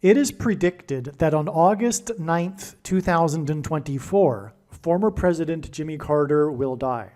It is predicted that on August 9th, 2024, former President Jimmy Carter will die.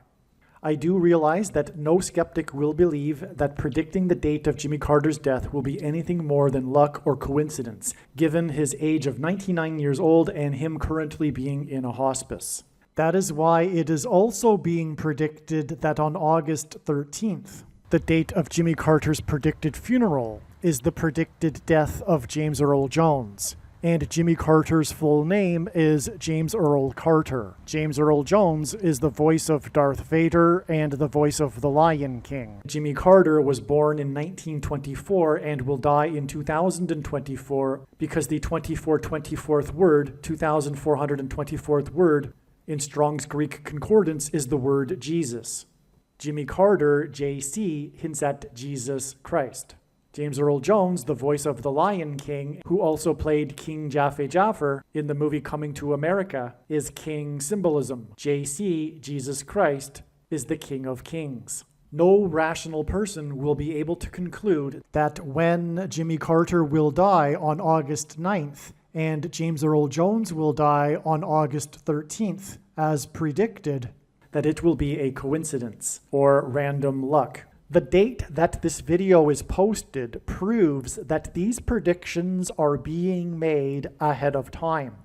I do realize that no skeptic will believe that predicting the date of Jimmy Carter's death will be anything more than luck or coincidence, given his age of 99 years old and him currently being in a hospice. That is why it is also being predicted that on August 13th, the date of Jimmy Carter's predicted funeral, is the predicted death of James Earl Jones. And Jimmy Carter's full name is James Earl Carter. James Earl Jones is the voice of Darth Vader and the voice of the Lion King. Jimmy Carter was born in 1924 and will die in 2024 because the 2424th word, 2424th word, in Strong's Greek Concordance is the word Jesus. Jimmy Carter, JC, hints at Jesus Christ. James Earl Jones, the voice of the Lion King, who also played King Jaffe Jaffer in the movie Coming to America, is king symbolism. JC, Jesus Christ, is the King of Kings. No rational person will be able to conclude that when Jimmy Carter will die on August 9th and James Earl Jones will die on August 13th, as predicted, that it will be a coincidence or random luck. The date that this video is posted proves that these predictions are being made ahead of time,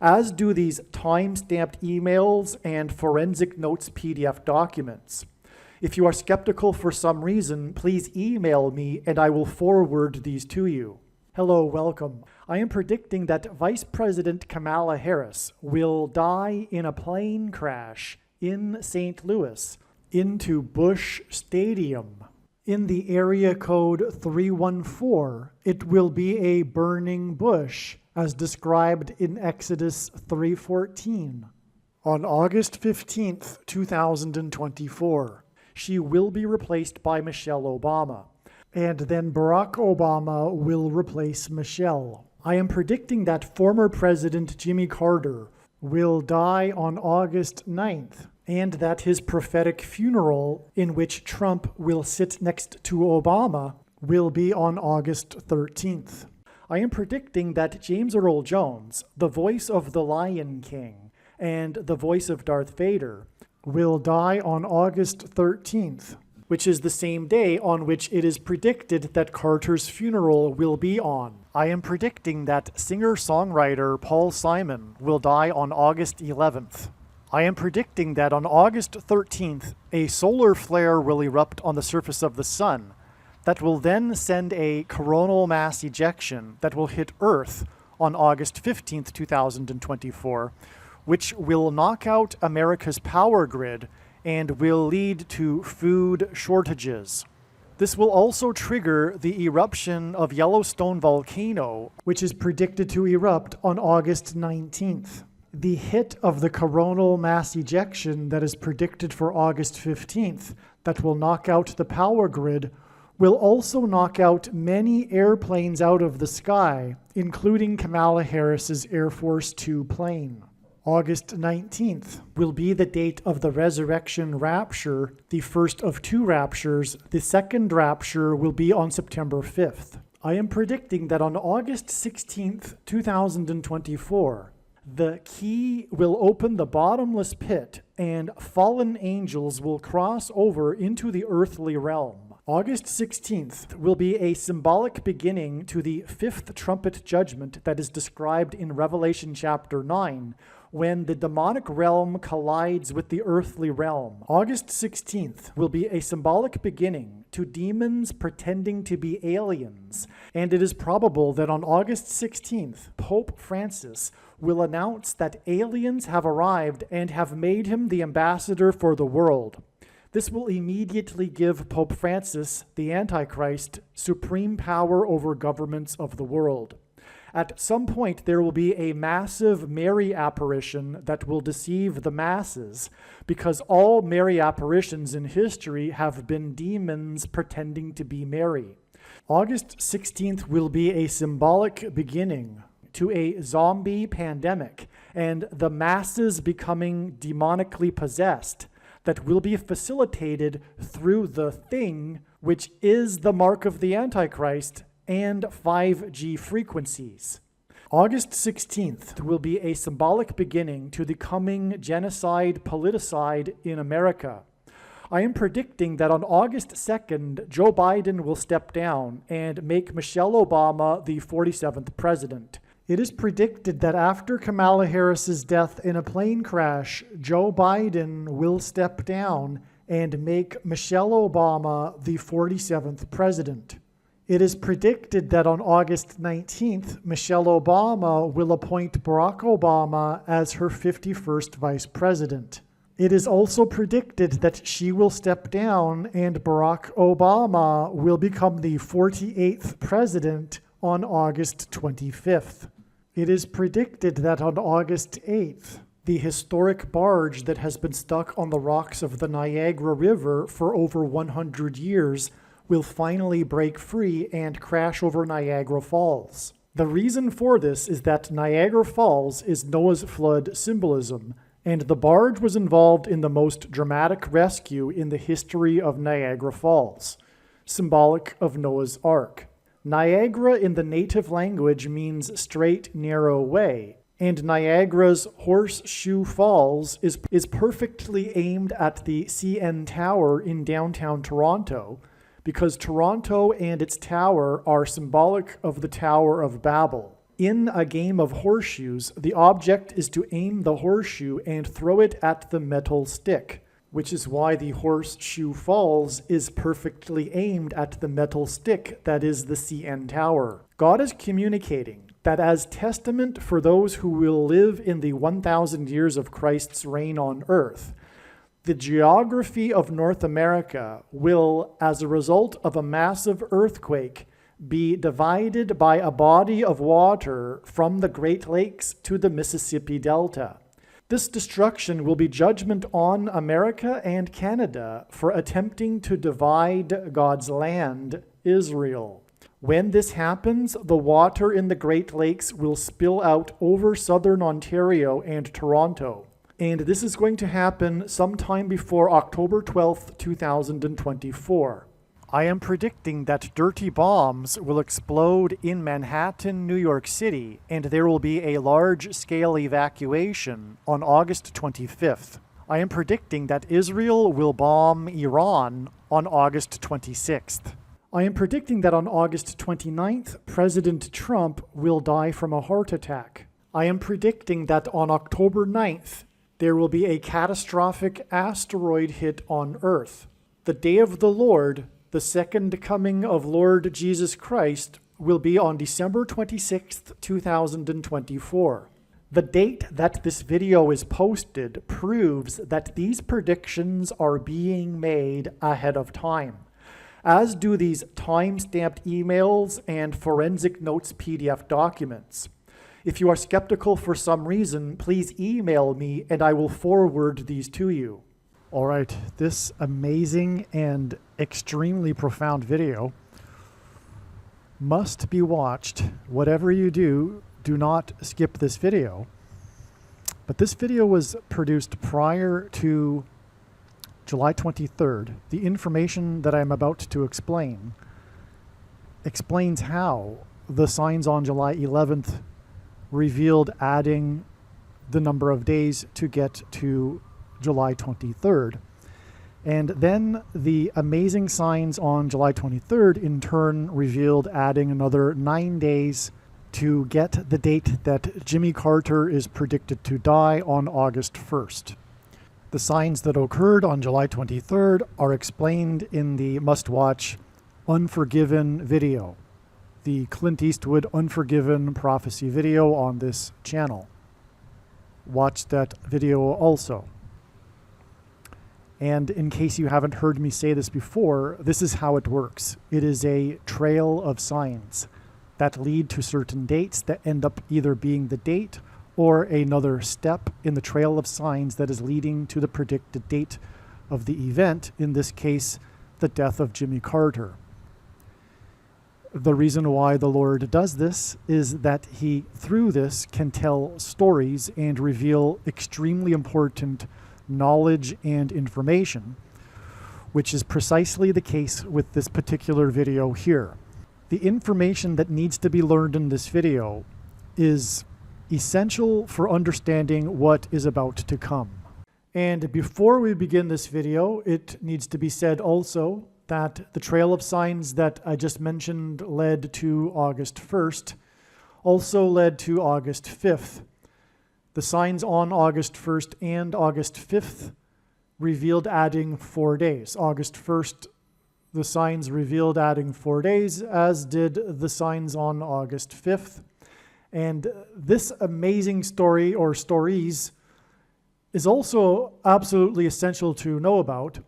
as do these time-stamped emails and forensic notes PDF documents. If you are skeptical for some reason, please email me and I will forward these to you. Hello, welcome. I am predicting that Vice President Kamala Harris will die in a plane crash in St. Louis into Busch Stadium. In the area code 314, it will be a burning bush, as described in Exodus 3:14. On August 15th, 2024, she will be replaced by Michelle Obama, and then Barack Obama will replace Michelle. I am predicting that former President Jimmy Carter will die on August 9th, and that his prophetic funeral, in which Trump will sit next to Obama, will be on August 13th. I am predicting that James Earl Jones, the voice of the Lion King and the voice of Darth Vader, will die on August 13th, which is the same day on which it is predicted that Carter's funeral will be on. I am predicting that singer-songwriter Paul Simon will die on August 11th. I am predicting that on August 13th, a solar flare will erupt on the surface of the sun that will then send a coronal mass ejection that will hit Earth on August 15th, 2024, which will knock out America's power grid and will lead to food shortages. This will also trigger the eruption of Yellowstone volcano, which is predicted to erupt on August 19th. The hit of the coronal mass ejection that is predicted for August 15th, that will knock out the power grid, will also knock out many airplanes out of the sky, including Kamala Harris's Air Force Two plane. August 19th will be the date of the resurrection rapture, the first of two raptures. The second rapture will be on September 5th. I am predicting that on August 16th, 2024, the key will open the bottomless pit and fallen angels will cross over into the earthly realm. August 16th will be a symbolic beginning to the fifth trumpet judgment that is described in Revelation chapter 9, when the demonic realm collides with the earthly realm. August 16th will be a symbolic beginning to demons pretending to be aliens, and it is probable that on August 16th, Pope Francis will announce that aliens have arrived and have made him the ambassador for the world. This will immediately give Pope Francis, the Antichrist, supreme power over governments of the world. At some point, there will be a massive Mary apparition that will deceive the masses, because all Mary apparitions in history have been demons pretending to be Mary. August 16th will be a symbolic beginning to a zombie pandemic and the masses becoming demonically possessed that will be facilitated through the thing, which is the mark of the Antichrist, and 5G frequencies. August 16th will be a symbolic beginning to the coming genocide politicide in America. I am predicting that on August 2nd, Joe Biden will step down and make Michelle Obama the 47th president. It is predicted that after Kamala Harris's death in a plane crash, Joe Biden will step down and make Michelle Obama the 47th president. It is predicted that on August 19th, Michelle Obama will appoint Barack Obama as her 51st vice president. It is also predicted that she will step down and Barack Obama will become the 48th president on August 25th. It is predicted that on August 8th, the historic barge that has been stuck on the rocks of the Niagara River for over 100 years will finally break free and crash over Niagara Falls. The reason for this is that Niagara Falls is Noah's flood symbolism, and the barge was involved in the most dramatic rescue in the history of Niagara Falls, symbolic of Noah's Ark. Niagara in the native language means straight, narrow way, and Niagara's Horseshoe Falls is perfectly aimed at the CN Tower in downtown Toronto, because Toronto and its tower are symbolic of the Tower of Babel. In a game of horseshoes, the object is to aim the horseshoe and throw it at the metal stick, which is why the Horseshoe Falls is perfectly aimed at the metal stick that is the CN Tower. God is communicating that as testament for those who will live in the 1,000 years of Christ's reign on earth, the geography of North America will, as a result of a massive earthquake, be divided by a body of water from the Great Lakes to the Mississippi Delta. This destruction will be judgment on America and Canada for attempting to divide God's land, Israel. When this happens, the water in the Great Lakes will spill out over southern Ontario and Toronto. And this is going to happen sometime before October 12th, 2024. I am predicting that dirty bombs will explode in Manhattan, New York City, and there will be a large-scale evacuation on August 25th. I am predicting that Israel will bomb Iran on August 26th. I am predicting that on August 29th, President Trump will die from a heart attack. I am predicting that on October 9th, there will be a catastrophic asteroid hit on Earth. The day of the Lord, the second coming of Lord Jesus Christ, will be on December 26th, 2024. The date that this video is posted proves that these predictions are being made ahead of time, as do these time-stamped emails and forensic notes PDF documents. If you are skeptical for some reason, please email me and I will forward these to you. All right, this amazing and extremely profound video must be watched. Whatever you do, do not skip this video. But this video was produced prior to July 23rd. The information that I'm about to explain explains how the signs on July 11th revealed adding the number of days to get to July 23rd. And then the amazing signs on July 23rd in turn revealed adding another 9 days to get the date that Jimmy Carter is predicted to die on August 1st. The signs that occurred on July 23rd are explained in the must-watch Unforgiven video, the Clint Eastwood Unforgiven prophecy video on this channel. Watch that video also. And in case you haven't heard me say this before, this is how it works. It is a trail of signs that lead to certain dates that end up either being the date or another step in the trail of signs that is leading to the predicted date of the event, in this case, the death of Jimmy Carter. The reason why the Lord does this is that he, through this, can tell stories and reveal extremely important knowledge and information, which is precisely the case with this particular video here. The information that needs to be learned in this video is essential for understanding what is about to come. And before we begin this video, it needs to be said also that the trail of signs that I just mentioned led to August 1st, also led to August 5th. The signs on August 1st and August 5th revealed adding 4 days. August 1st, the signs revealed adding 4 days, as did the signs on August 5th. And this amazing story, or stories, is also absolutely essential to know about,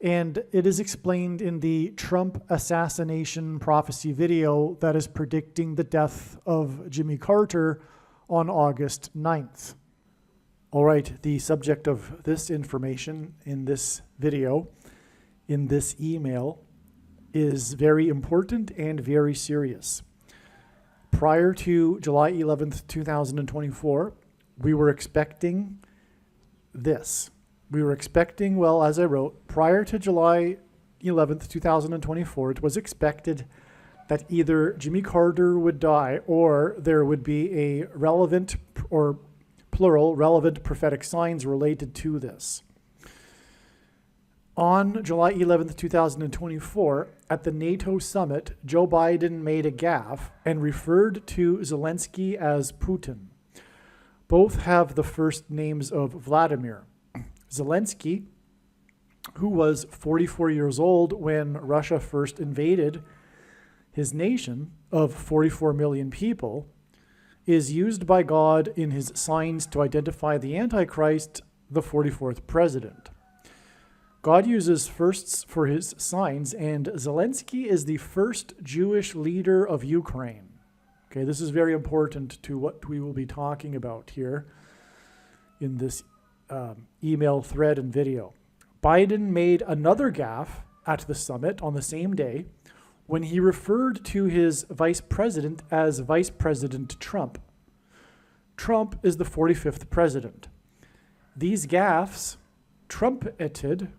and it is explained in the Trump assassination prophecy video that is predicting the death of Jimmy Carter on August 9th. All right, the subject of this information in this video, in this email, is very important and very serious. Prior to July 11th, 2024, we were expecting this. We were expecting, well, as I wrote, prior to July 11th, 2024, it was expected that either Jimmy Carter would die or there would be a relevant, or plural, relevant prophetic signs related to this. On July 11th, 2024, at the NATO summit, Joe Biden made a gaffe and referred to Zelensky as Putin. Both have the first names of Vladimir. Zelensky, who was 44 years old when Russia first invaded his nation of 44 million people, is used by God in his signs to identify the Antichrist, the 44th president. God uses firsts for his signs, and Zelensky is the first Jewish leader of Ukraine. Okay, this is very important to what we will be talking about here in this email thread and video. Biden made another gaffe at the summit on the same day when he referred to his vice president as Vice President Trump. Trump is the 45th president. These gaffes trumpeted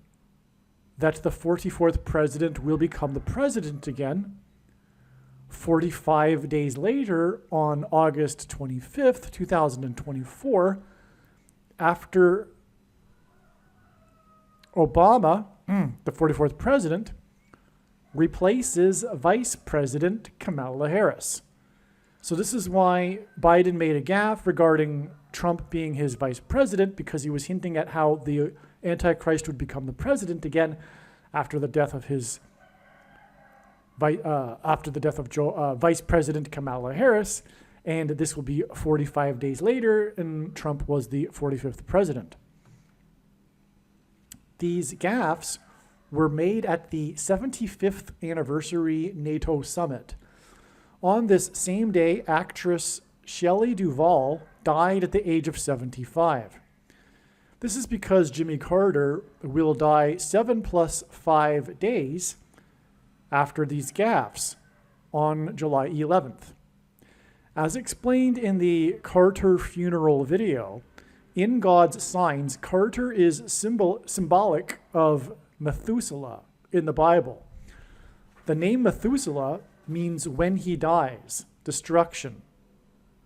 that the 44th president will become the president again 45 days later, on August 25th, 2024, after Obama, the 44th president, replaces Vice President Kamala Harris. So this is why Biden made a gaffe regarding Trump being his vice president, because he was hinting at how the Antichrist would become the president again after the death of his Vice President Kamala Harris, and this will be 45 days later, and Trump was the 45th president. These gaffes were made at the 75th anniversary NATO summit. On this same day, actress Shelley Duvall died at the age of 75. This is because Jimmy Carter will die 7 + 5 days after these gaffes on July 11th. As explained in the Carter funeral video, in God's signs, Carter is symbolic of Methuselah in the Bible. The name Methuselah means when he dies, destruction.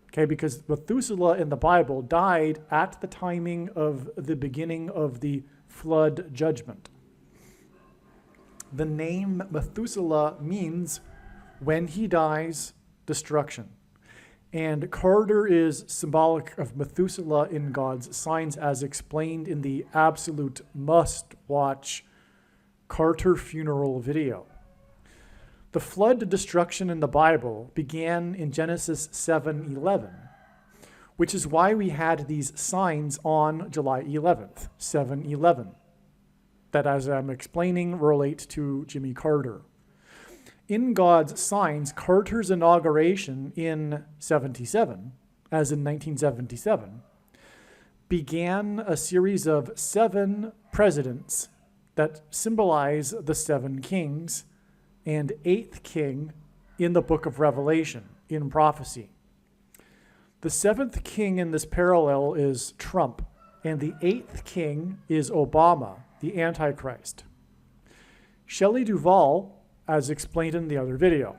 Okay, because Methuselah in the Bible died at the timing of the beginning of the flood judgment. The name Methuselah means when he dies, destruction. And Carter is symbolic of Methuselah in God's signs, as explained in the absolute must-watch Carter funeral video. The flood destruction in the Bible began in Genesis 7:11, which is why we had these signs on July 11th, 7/11. That, as I'm explaining, relate to Jimmy Carter. In God's signs, Carter's inauguration in 77, as in 1977, began a series of 7 presidents that symbolize the 7 kings and 8th king in the book of Revelation, in prophecy. The 7th king in this parallel is Trump, and the 8th king is Obama, the Antichrist. Shelley Duvall, as explained in the other video,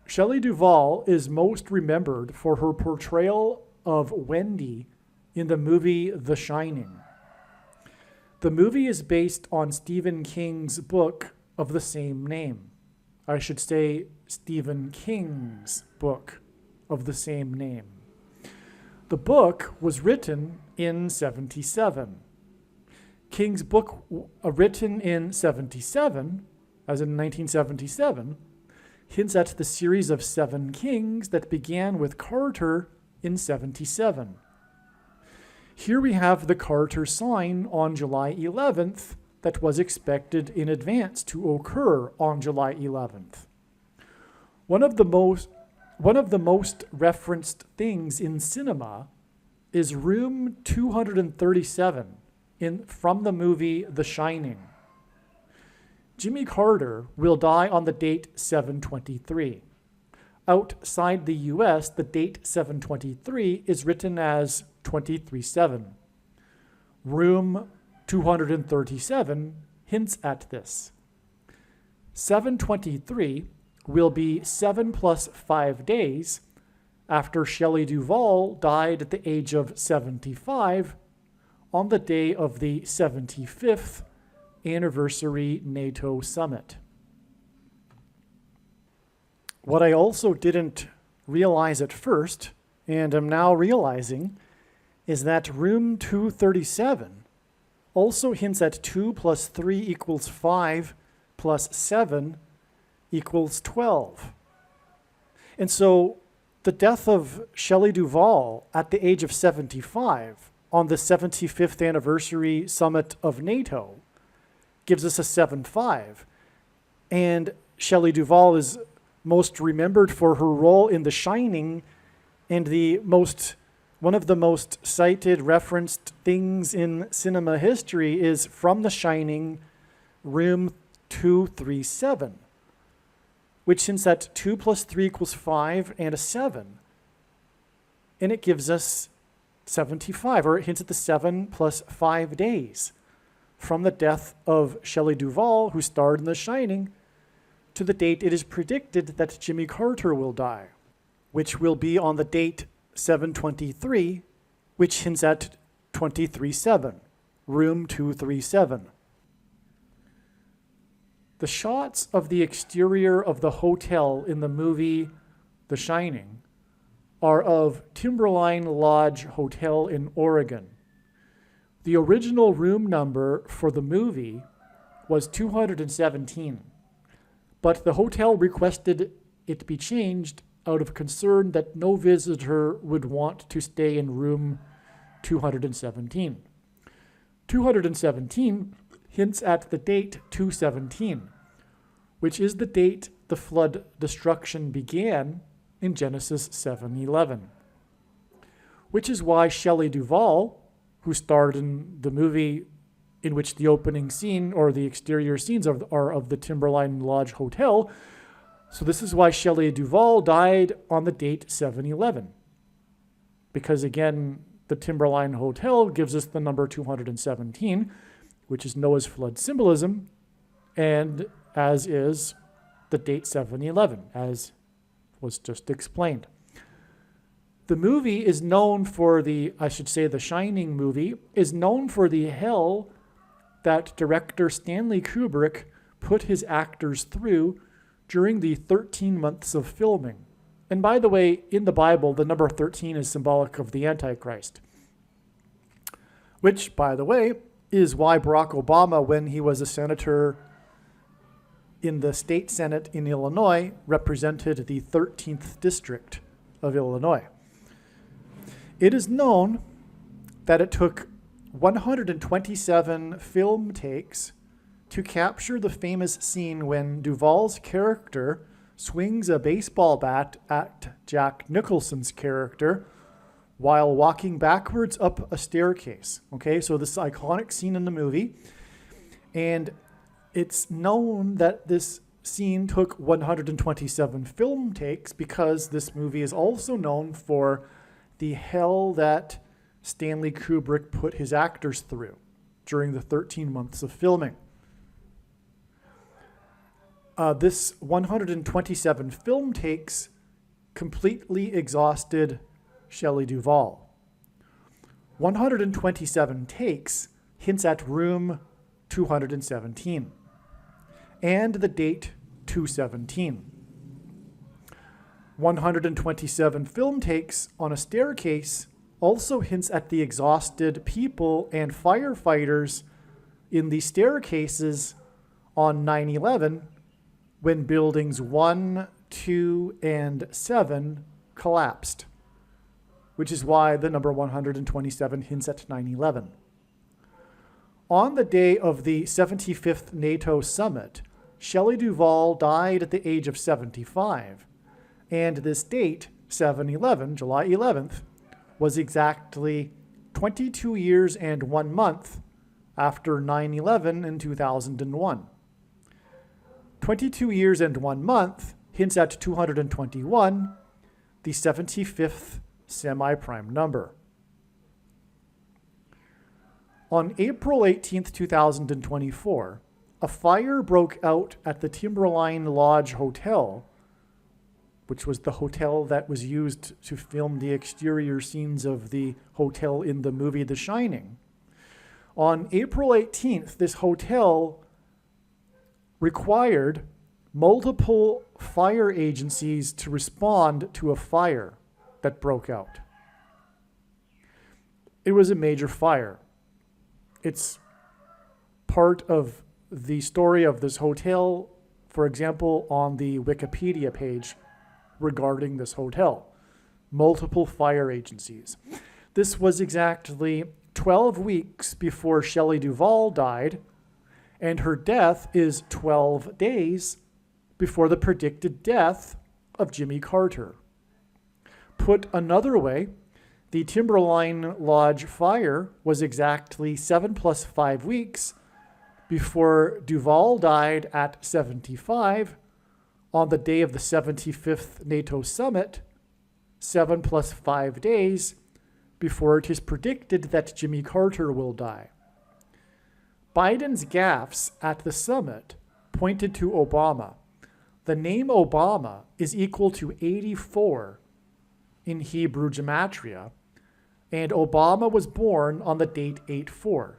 Shelley Duvall is most remembered for her portrayal of Wendy in the movie The Shining. The movie is based on Stephen King's book of the same name. I should say Stephen King's book of the same name. The book was written in 77. King's book, written in 77, as in 1977, hints at the series of 7 kings that began with Carter in 77. Here we have the Carter sign on July 11th that was expected in advance to occur on July 11th. One of the most referenced things in cinema is room 237 from the movie The Shining. Jimmy Carter will die on the date 7/23. Outside the US, the date 7/23 is written as 23/7. Room 237 hints at this. 7/23 will be 7 plus 5 days after Shelley Duvall died at the age of 75 on the day of the 75th anniversary NATO summit. What I also didn't realize at first, and am now realizing, is that room 237 also hints at 2 plus 3 equals 5 plus 7 equals 12. And so the death of Shelley Duvall at the age of 75 on the 75th anniversary summit of NATO gives us a 7-5. And Shelley Duvall is most remembered for her role in The Shining, and one of the most cited, referenced things in cinema history is from The Shining, room 237, which hints at 2 plus 3 equals 5 and a 7. And it gives us 75, or it hints at the 7 plus 5 days from the death of Shelley Duvall, who starred in The Shining, to the date it is predicted that Jimmy Carter will die, which will be on the date 7/23, which hints at 23/7, room 237. The shots of the exterior of the hotel in the movie The Shining are of Timberline Lodge Hotel in Oregon. The original room number for the movie was 217, but the hotel requested it be changed out of concern that no visitor would want to stay in room 217. 217 hints at the date 217, which is the date the flood destruction began in Genesis 7:11, which is why Shelley Duvall, who starred in the movie in which the opening scene or the exterior scenes are of the Timberline Lodge Hotel, so this is why Shelley Duvall died on the date 7/11, because again, the Timberline Hotel gives us the number 217, which is Noah's flood symbolism, and as is the date 7/11, as was just explained. The movie is known for The Shining movie is known for the hell that director Stanley Kubrick put his actors through during the 13 months of filming. And by the way, in the Bible, the number 13 is symbolic of the Antichrist, which, by the way, is why Barack Obama, when he was a senator in the state Senate in Illinois, represented the 13th district of Illinois. It is known that it took 127 film takes to capture the famous scene when Duvall's character swings a baseball bat at Jack Nicholson's character while walking backwards up a staircase. Okay, so this iconic scene in the movie. And it's known that this scene took 127 film takes because this movie is also known for the hell that Stanley Kubrick put his actors through during the 13 months of filming. This 127 film takes completely exhausted Shelley Duvall. 127 takes hints at room 217 and the date 217. 127 film takes on a staircase also hints at the exhausted people and firefighters in the staircases on 9/11 when buildings 1, 2, and 7 collapsed, which is why the number 127 hints at 9/11. On the day of the 75th NATO summit, Shelley Duvall died at the age of 75, and this date, 7/11, July 11th, was exactly 22 years and 1 month after 9/11 in 2001. 22 years and 1 month hints at 221, the 75th semi-prime number. On April 18th, 2024, a fire broke out at the Timberline Lodge Hotel, which was the hotel that was used to film the exterior scenes of the hotel in the movie The Shining. On April 18th, this hotel required multiple fire agencies to respond to a fire that broke out. It was a major fire. It's part of the story of this hotel, for example, on the Wikipedia page regarding this hotel. Multiple fire agencies. This was exactly 12 weeks before Shelley Duvall died, and her death is 12 days before the predicted death of Jimmy Carter. Put another way, the Timberline Lodge fire was exactly 7 plus 5 weeks before Duvall died at 75 on the day of the 75th NATO summit, 7 plus 5 days before it is predicted that Jimmy Carter will die. Biden's gaffes at the summit pointed to Obama. The name Obama is equal to 84 in Hebrew gematria, and Obama was born on the date 8/4.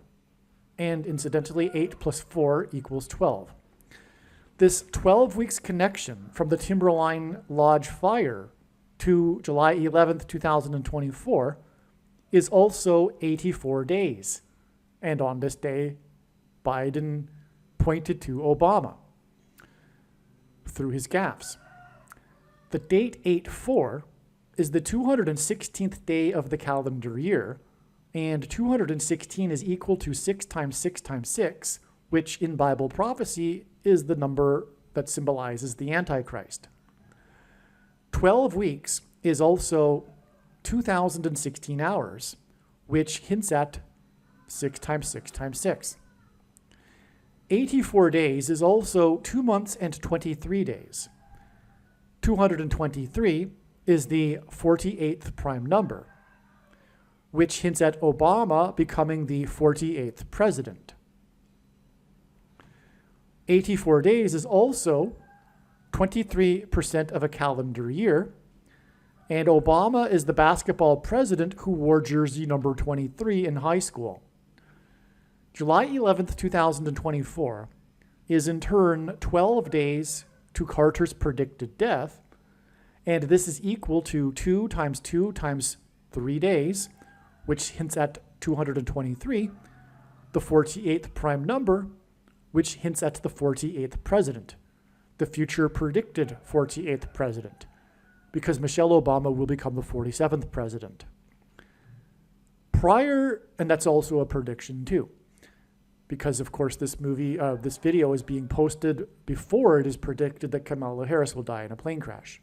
And incidentally, 8 plus 4 equals 12. This 12 weeks connection from the Timberline Lodge fire to July 11th, 2024 is also 84 days. And on this day, Biden pointed to Obama through his gaffes. The date 8/4 is the 216th day of the calendar year, and 216 is equal to 6 times 6 times 6, which in Bible prophecy is the number that symbolizes the Antichrist. 12 weeks is also 2,016 hours, which hints at 6 times 6 times 6. 84 days is also 2 months and 23 days. 223 is the 48th prime number, which hints at Obama becoming the 48th president. 84 days is also 23% of a calendar year, and Obama is the basketball president who wore jersey number 23 in high school. July 11th, 2024 is in turn 12 days to Carter's predicted death, and this is equal to 2 times 2 times 3 days, which hints at 223, the 48th prime number, which hints at the 48th president, the future predicted 48th president, because Michelle Obama will become the 47th president. And that's also a prediction too, because of course this video is being posted before it is predicted that Kamala Harris will die in a plane crash.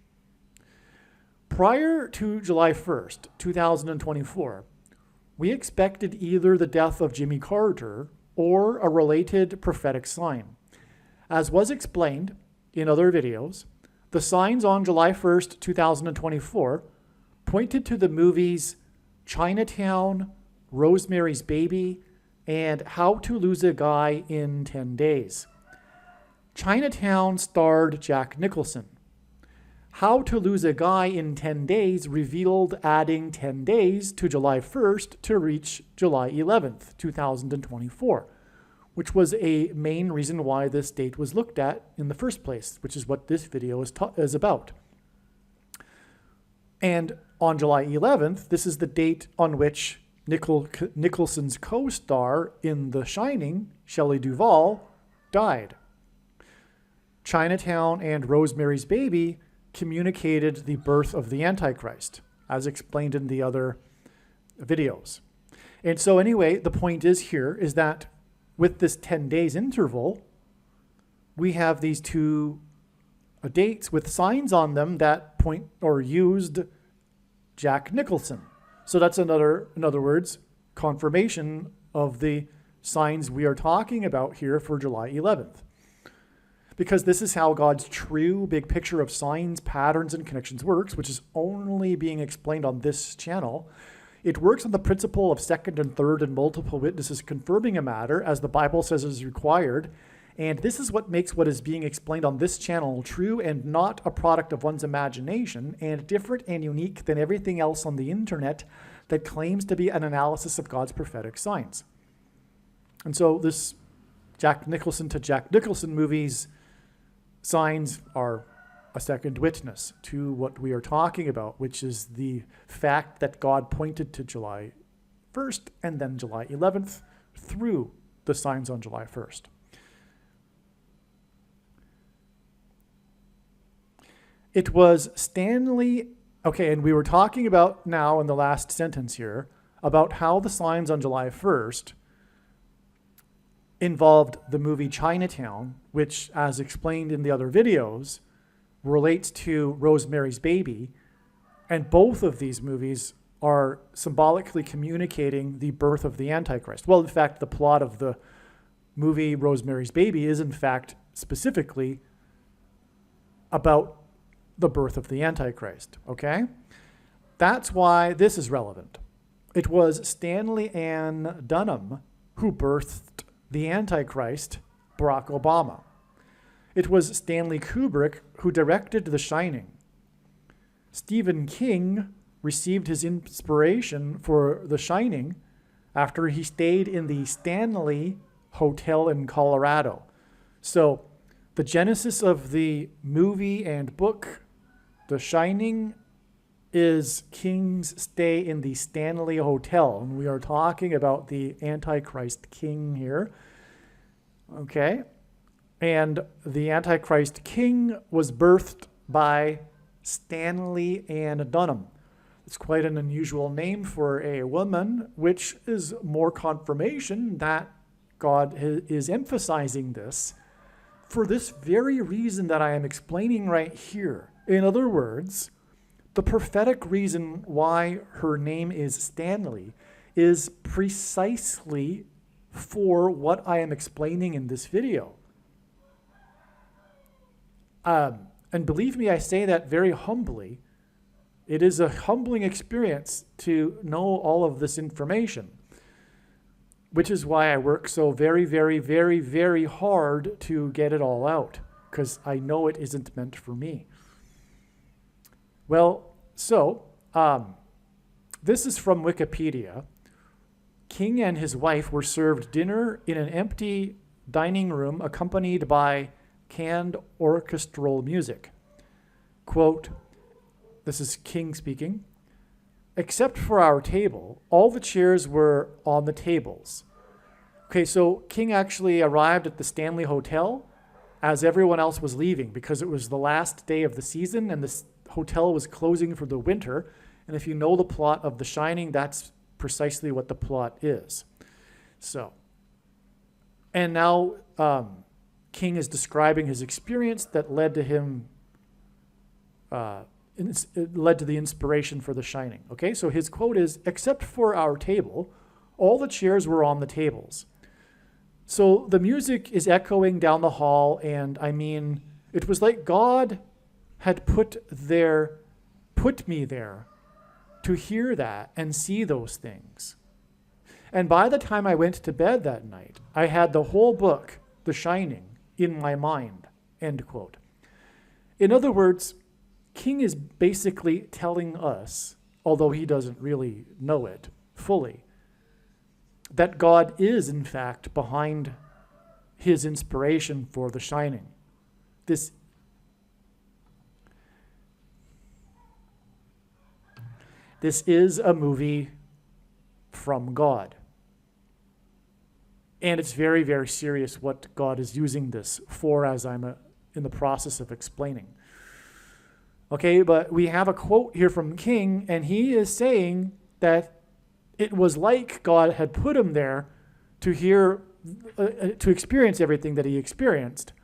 Prior to July 1st, 2024, we expected either the death of Jimmy Carter or a related prophetic sign. As was explained in other videos, the signs on July 1st, 2024 pointed to the movies Chinatown, Rosemary's Baby, and How to Lose a Guy in 10 Days. Chinatown starred Jack Nicholson. How to Lose a Guy in 10 Days revealed adding 10 days to July 1st to reach July 11th, 2024, which was a main reason why this date was looked at in the first place, which is what this video is about. And on July 11th, this is the date on which Nicholson's co-star in The Shining, Shelley Duvall, died. Chinatown and Rosemary's Baby communicated the birth of the Antichrist, as explained in the other videos. And so anyway, the point is here is that with this 10 days interval, we have these two dates with signs on them that point or used Jack Nicholson. So that's in other words, confirmation of the signs we are talking about here for July 11th. Because this is how God's true big picture of signs, patterns, and connections works, which is only being explained on this channel. It works on the principle of second and third and multiple witnesses confirming a matter, as the Bible says is required. And this is what makes what is being explained on this channel true and not a product of one's imagination, and different and unique than everything else on the internet that claims to be an analysis of God's prophetic signs. And so this Jack Nicholson to Jack Nicholson movies signs are a second witness to what we are talking about, which is the fact that God pointed to July 1st and then July 11th through the signs on July 1st. It was Stanley, okay, and we were talking about now in the last sentence here about how the signs on July 1st involved the movie Chinatown, which, as explained in the other videos, relates to Rosemary's Baby. And both of these movies are symbolically communicating the birth of the Antichrist. Well, in fact, the plot of the movie Rosemary's Baby is, in fact, specifically about the birth of the Antichrist, okay? That's why this is relevant. It was Stanley Ann Dunham who birthed the Antichrist, Barack Obama. It was Stanley Kubrick who directed The Shining. Stephen King received his inspiration for The Shining after he stayed in the Stanley Hotel in Colorado. So the genesis of the movie and book The Shining is King's stay in the Stanley Hotel. And we are talking about the Antichrist King here. Okay. And the Antichrist King was birthed by Stanley Ann Dunham. It's quite an unusual name for a woman, which is more confirmation that God is emphasizing this for this very reason that I am explaining right here. In other words, the prophetic reason why her name is Stanley is precisely for what I am explaining in this video. And believe me, I say that very humbly. It is a humbling experience to know all of this information, which is why I work so very, very, very, very hard to get it all out, because I know it isn't meant for me. Well, so this is from Wikipedia. King and his wife were served dinner in an empty dining room accompanied by canned orchestral music. Quote, this is King speaking, except for our table, all the chairs were on the tables. Okay, so King actually arrived at the Stanley Hotel as everyone else was leaving because it was the last day of the season and the hotel was closing for the winter. And if you know the plot of The Shining, that's precisely what the plot is. So, and now King is describing his experience that led to him, it led to the inspiration for The Shining. Okay, so his quote is, except for our table, all the chairs were on the tables. So the music is echoing down the hall, and I mean, it was like God had put me there to hear that and see those things. And by the time I went to bed that night, I had the whole book, The Shining, in my mind, end quote. In other words, King is basically telling us, although he doesn't really know it fully, that God is in fact behind his inspiration for The Shining. This is a movie from God. And it's very, very serious what God is using this for, as I'm in the process of explaining. Okay, but we have a quote here from King, and he is saying that it was like God had put him there to to experience everything that he experienced.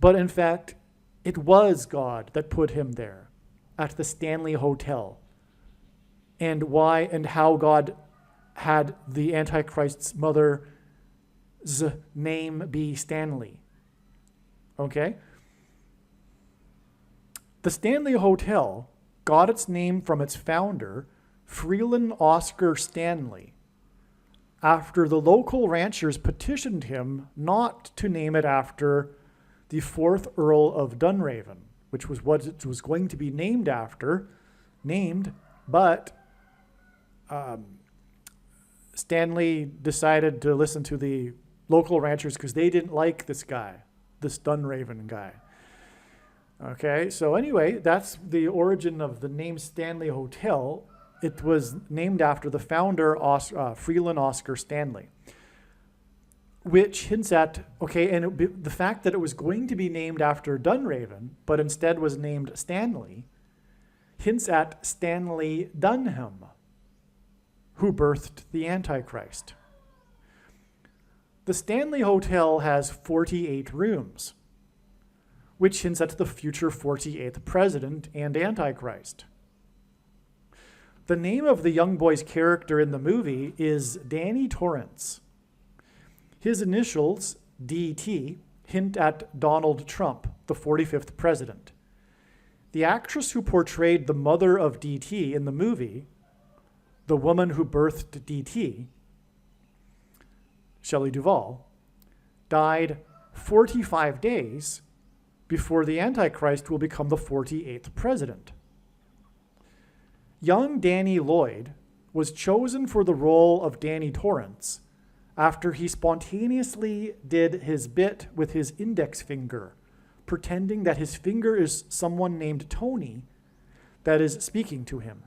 But in fact, it was God that put him there at the Stanley Hotel. And why and how God had the Antichrist's mother's name be Stanley. Okay? The Stanley Hotel got its name from its founder, Freeland Oscar Stanley, after the local ranchers petitioned him not to name it after the 4th Earl of Dunraven, which was what it was going to be named after, but Stanley decided to listen to the local ranchers because they didn't like this guy, this Dunraven guy. Okay, so anyway, that's the origin of the name Stanley Hotel. It was named after the founder, Freeland Oscar Stanley, which hints at, the fact that it was going to be named after Dunraven, but instead was named Stanley, hints at Stanley Dunham, who birthed the Antichrist. The Stanley Hotel has 48 rooms, which hints at the future 48th president and Antichrist. The name of the young boy's character in the movie is Danny Torrance. His initials, DT, hint at Donald Trump, the 45th president. The actress who portrayed the mother of DT in the movie, the woman who birthed DT, Shelley Duvall, died 45 days before the Antichrist will become the 48th president. Young Danny Lloyd was chosen for the role of Danny Torrance after he spontaneously did his bit with his index finger, pretending that his finger is someone named Tony that is speaking to him.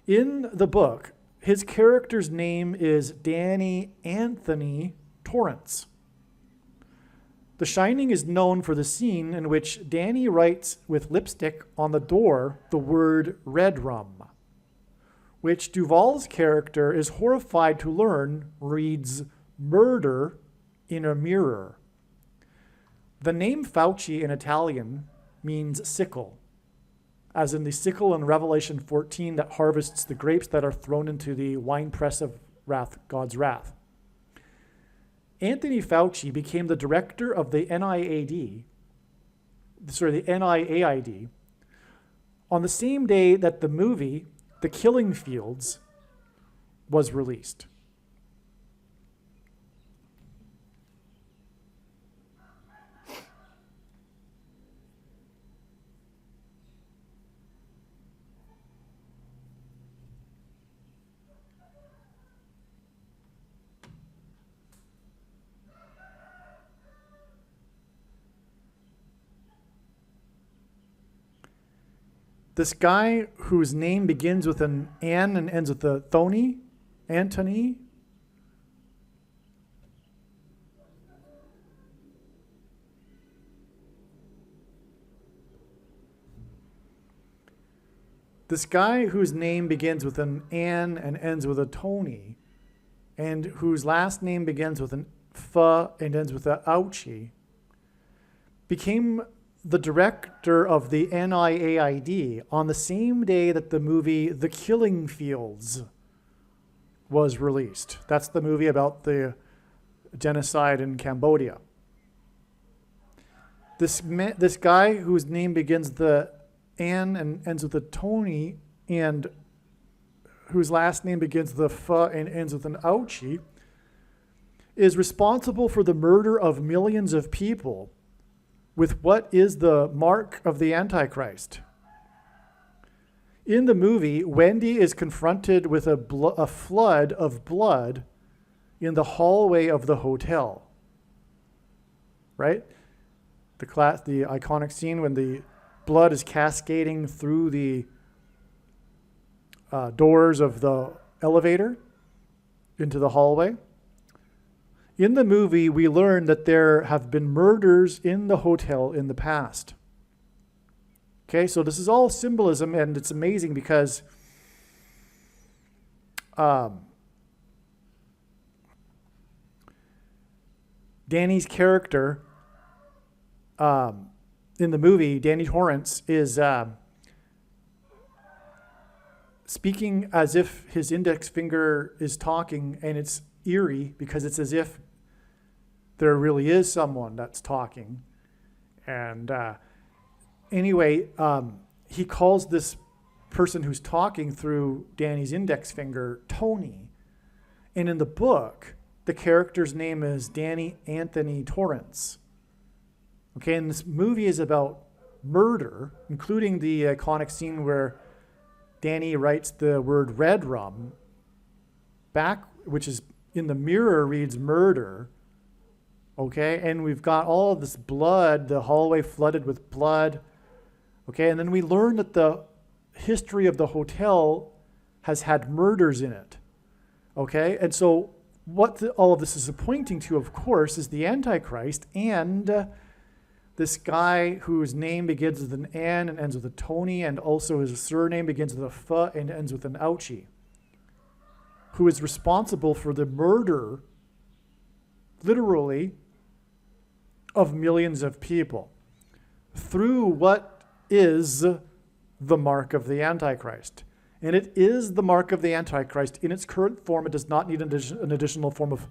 In the book, his character's name is Danny Anthony Torrance. The Shining is known for the scene in which Danny writes with lipstick on the door the word red rum, which Duvall's character is horrified to learn reads murder in a mirror. The name Fauci in Italian means sickle, as in the sickle in Revelation 14 that harvests the grapes that are thrown into the winepress of God's wrath. Anthony Fauci became the director of the NIAID on the same day that the movie, The Killing Fields, was released. This guy whose name begins with an N and ends with a Thony, Anthony. This guy whose name begins with an N and ends with a Tony, and whose last name begins with an F and ends with a Ouchie, became the director of the NIAID on the same day that the movie The Killing Fields was released. That's the movie about the genocide in Cambodia. This guy whose name begins with the N and ends with a Tony, and whose last name begins with a F and ends with an Ouchie, is responsible for the murder of millions of people with what is the mark of the Antichrist. In the movie, Wendy is confronted with a flood of blood in the hallway of the hotel. Right? The iconic scene when the blood is cascading through the doors of the elevator into the hallway. In the movie, we learn that there have been murders in the hotel in the past. Okay, so this is all symbolism, and it's amazing because Danny's character in the movie, Danny Torrance, is speaking as if his index finger is talking, and it's eerie because it's as if there really is someone that's talking. And anyway, he calls this person who's talking through Danny's index finger Tony. And in the book, the character's name is Danny Anthony Torrance. Okay, and this movie is about murder, including the iconic scene where Danny writes the word red rum back, which is in the mirror reads murder. Okay, and we've got all of this blood, the hallway flooded with blood. Okay, and then we learn that the history of the hotel has had murders in it. Okay, and so what all of this is pointing to, of course, is the Antichrist and this guy whose name begins with an N and ends with a Tony, and also his surname begins with a F and ends with an Ouchie, who is responsible for the murder, literally, of millions of people through what is the mark of the Antichrist. And it is the mark of the Antichrist. In its current form, it does not need an additional form of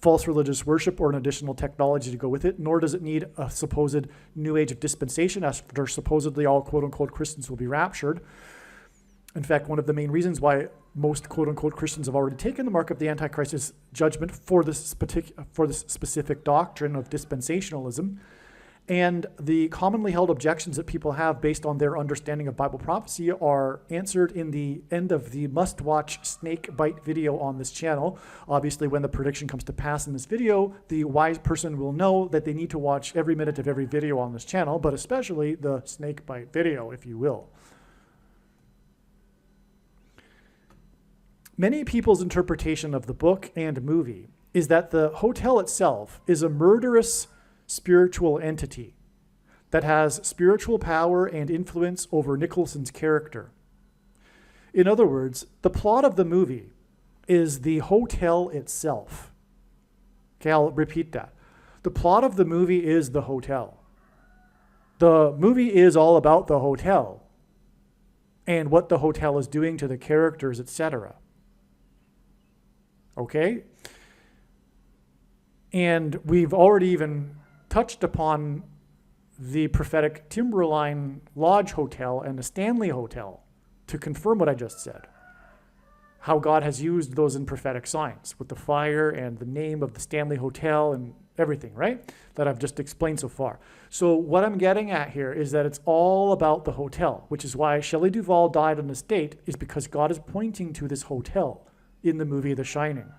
false religious worship or an additional technology to go with it, nor does it need a supposed new age of dispensation after supposedly all quote-unquote Christians will be raptured. In fact, one of the main reasons why most quote-unquote Christians have already taken the mark of the Antichrist is judgment for this specific doctrine of dispensationalism. And the commonly held objections that people have based on their understanding of Bible prophecy are answered in the end of the must-watch snake bite video on this channel. Obviously, when the prediction comes to pass in this video, the wise person will know that they need to watch every minute of every video on this channel, but especially the snake bite video, if you will. Many people's interpretation of the book and movie is that the hotel itself is a murderous spiritual entity that has spiritual power and influence over Nicholson's character. In other words, the plot of the movie is the hotel itself. Okay, I'll repeat that. The plot of the movie is the hotel. The movie is all about the hotel and what the hotel is doing to the characters, etc. Okay? And we've already even touched upon the prophetic Timberline Lodge Hotel and the Stanley Hotel to confirm what I just said. How God has used those in prophetic signs with the fire and the name of the Stanley Hotel and everything, right? That I've just explained so far. So what I'm getting at here is that it's all about the hotel, which is why Shelley Duvall died on this date, is because God is pointing to this hotel in the movie The Shining.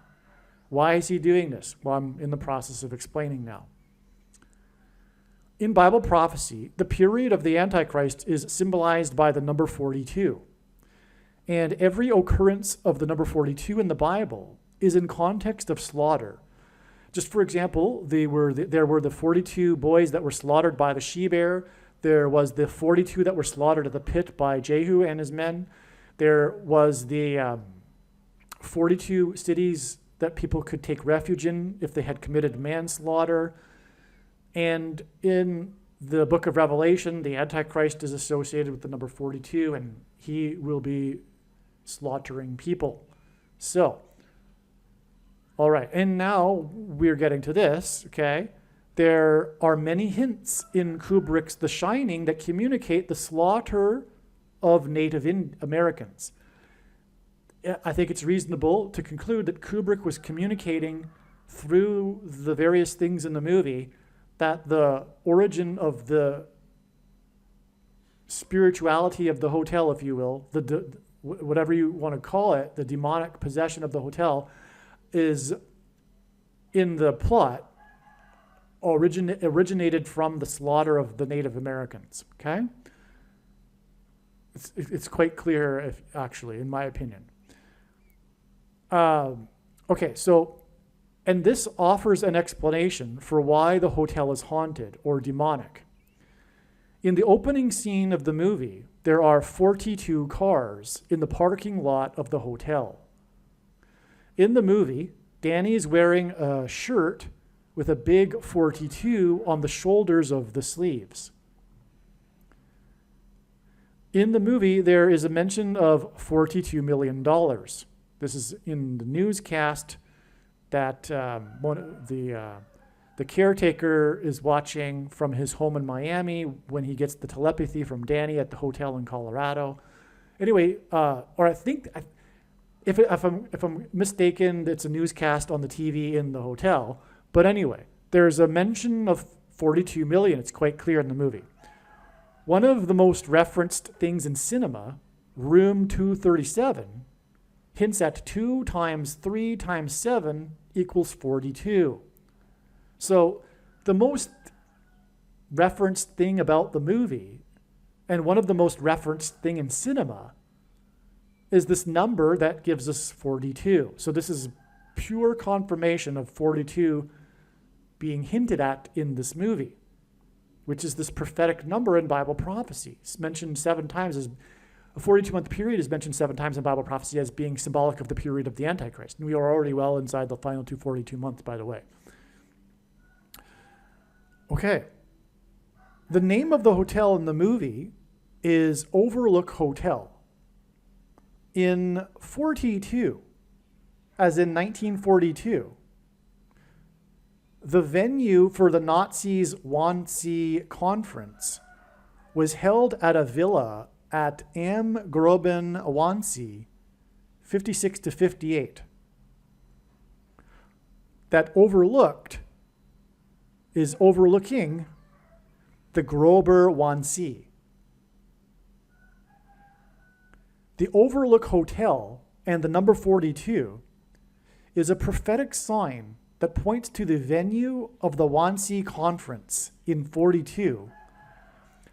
Why is he doing this? Well, I'm in the process of explaining now. In Bible prophecy, the period of the Antichrist is symbolized by the number 42. And every occurrence of the number 42 in the Bible is in context of slaughter. Just for example, there were the 42 boys that were slaughtered by the she-bear. There was the 42 that were slaughtered at the pit by Jehu and his men. There was the 42 cities that people could take refuge in if they had committed manslaughter. And in the book of Revelation, the Antichrist is associated with the number 42, and he will be slaughtering people. So, all right, and now we're getting to this, okay? There are many hints in Kubrick's The Shining that communicate the slaughter of Native Americans. I think it's reasonable to conclude that Kubrick was communicating through the various things in the movie that the origin of the spirituality of the hotel, if you will, whatever you want to call it, the demonic possession of the hotel, is in the plot originated from the slaughter of the Native Americans. Okay, it's quite clear, actually, in my opinion. Okay, so, and this offers an explanation for why the hotel is haunted or demonic. In the opening scene of the movie, there are 42 cars in the parking lot of the hotel. In the movie, Danny is wearing a shirt with a big 42 on the shoulders of the sleeves. In the movie, there is a mention of $42 million. This is in the newscast that the caretaker is watching from his home in Miami when he gets the telepathy from Danny at the hotel in Colorado. Anyway, or I think, if I'm mistaken, it's a newscast on the TV in the hotel. But anyway, there's a mention of 42 million. It's quite clear in the movie. One of the most referenced things in cinema, Room 237, hints at 2 times 3 times 7 equals 42. So the most referenced thing about the movie, and one of the most referenced thing in cinema, is this number that gives us 42. So this is pure confirmation of 42 being hinted at in this movie, which is this prophetic number in Bible prophecy. It's mentioned 7 times as a 42-month period is mentioned 7 times in Bible prophecy as being symbolic of the period of the Antichrist. And we are already well inside the final 242 months, by the way. Okay. The name of the hotel in the movie is Overlook Hotel. In 42, as in 1942, the venue for the Nazis' Wannsee Conference was held at a villa at Am Groben, Wannsee, 56 to 58. That is overlooking the Grober Wannsee. The Overlook Hotel and the number 42 is a prophetic sign that points to the venue of the Wannsee Conference in 42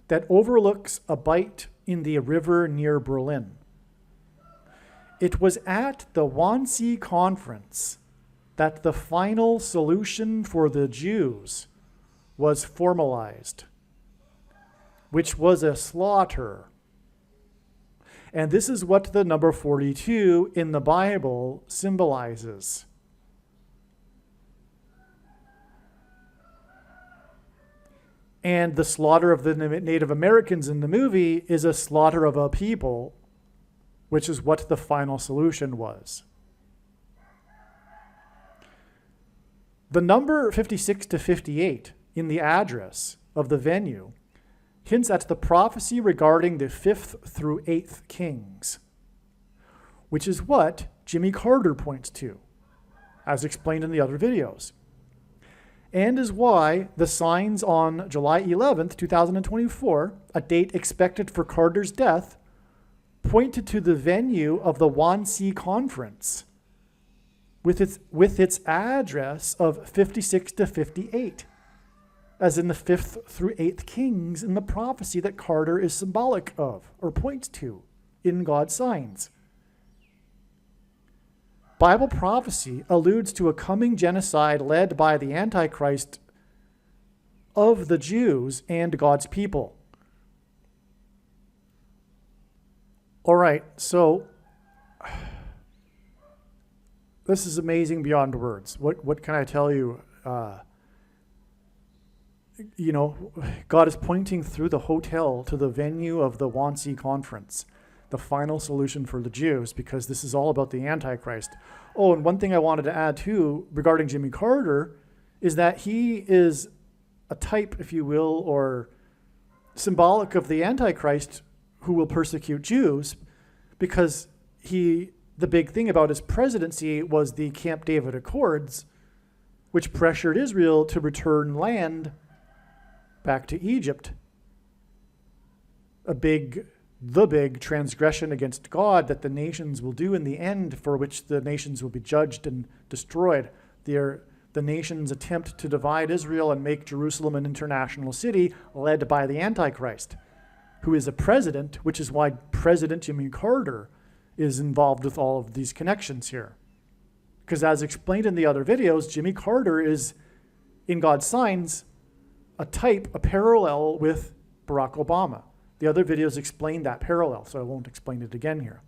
that overlooks a bight in the river near Berlin. It was at the Wannsee Conference that the final solution for the Jews was formalized, which was a slaughter. And this is what the number 42 in the Bible symbolizes. And the slaughter of the Native Americans in the movie is a slaughter of a people, which is what the final solution was. The number 56 to 58 in the address of the venue hints at the prophecy regarding the 5th through 8th kings, which is what Jimmy Carter points to, as explained in the other videos, and is why the signs on July 11th, 2024, a date expected for Carter's death, pointed to the venue of the Wannsee Conference with its address of 56 to 58. As in the 5th through 8th kings in the prophecy that Carter is symbolic of, or points to, in God's signs. Bible prophecy alludes to a coming genocide led by the Antichrist of the Jews and God's people. All right, so this is amazing beyond words. What can I tell you? God is pointing through the hotel to the venue of the Wannsee Conference, the final solution for the Jews, because this is all about the Antichrist. Oh, and one thing I wanted to add too regarding Jimmy Carter is that he is a type, if you will, or symbolic of the Antichrist who will persecute Jews, because the big thing about his presidency was the Camp David Accords, which pressured Israel to return land back to Egypt. The big transgression against God that the nations will do in the end, for which the nations will be judged and destroyed. The nations attempt to divide Israel and make Jerusalem an international city, led by the Antichrist, who is a president, which is why President Jimmy Carter is involved with all of these connections here. Because as explained in the other videos, Jimmy Carter is, in God's signs, a parallel with Barack Obama. The other videos explain that parallel, so I won't explain it again here.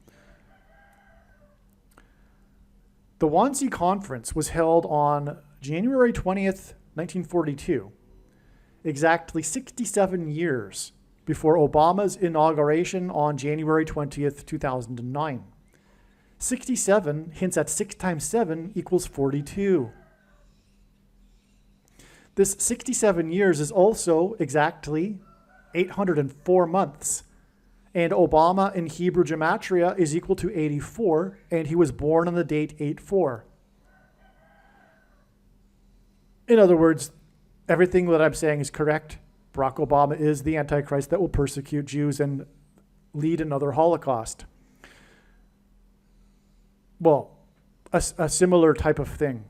The Wannsee Conference was held on January 20th, 1942, exactly 67 years before Obama's inauguration on January 20th, 2009. 67 hints at 6 times 7 equals 42. This 67 years is also exactly 804 months. And Obama in Hebrew gematria is equal to 84, and he was born on the date 8/4. In other words, everything that I'm saying is correct. Barack Obama is the Antichrist that will persecute Jews and lead another Holocaust. Well, a similar type of thing.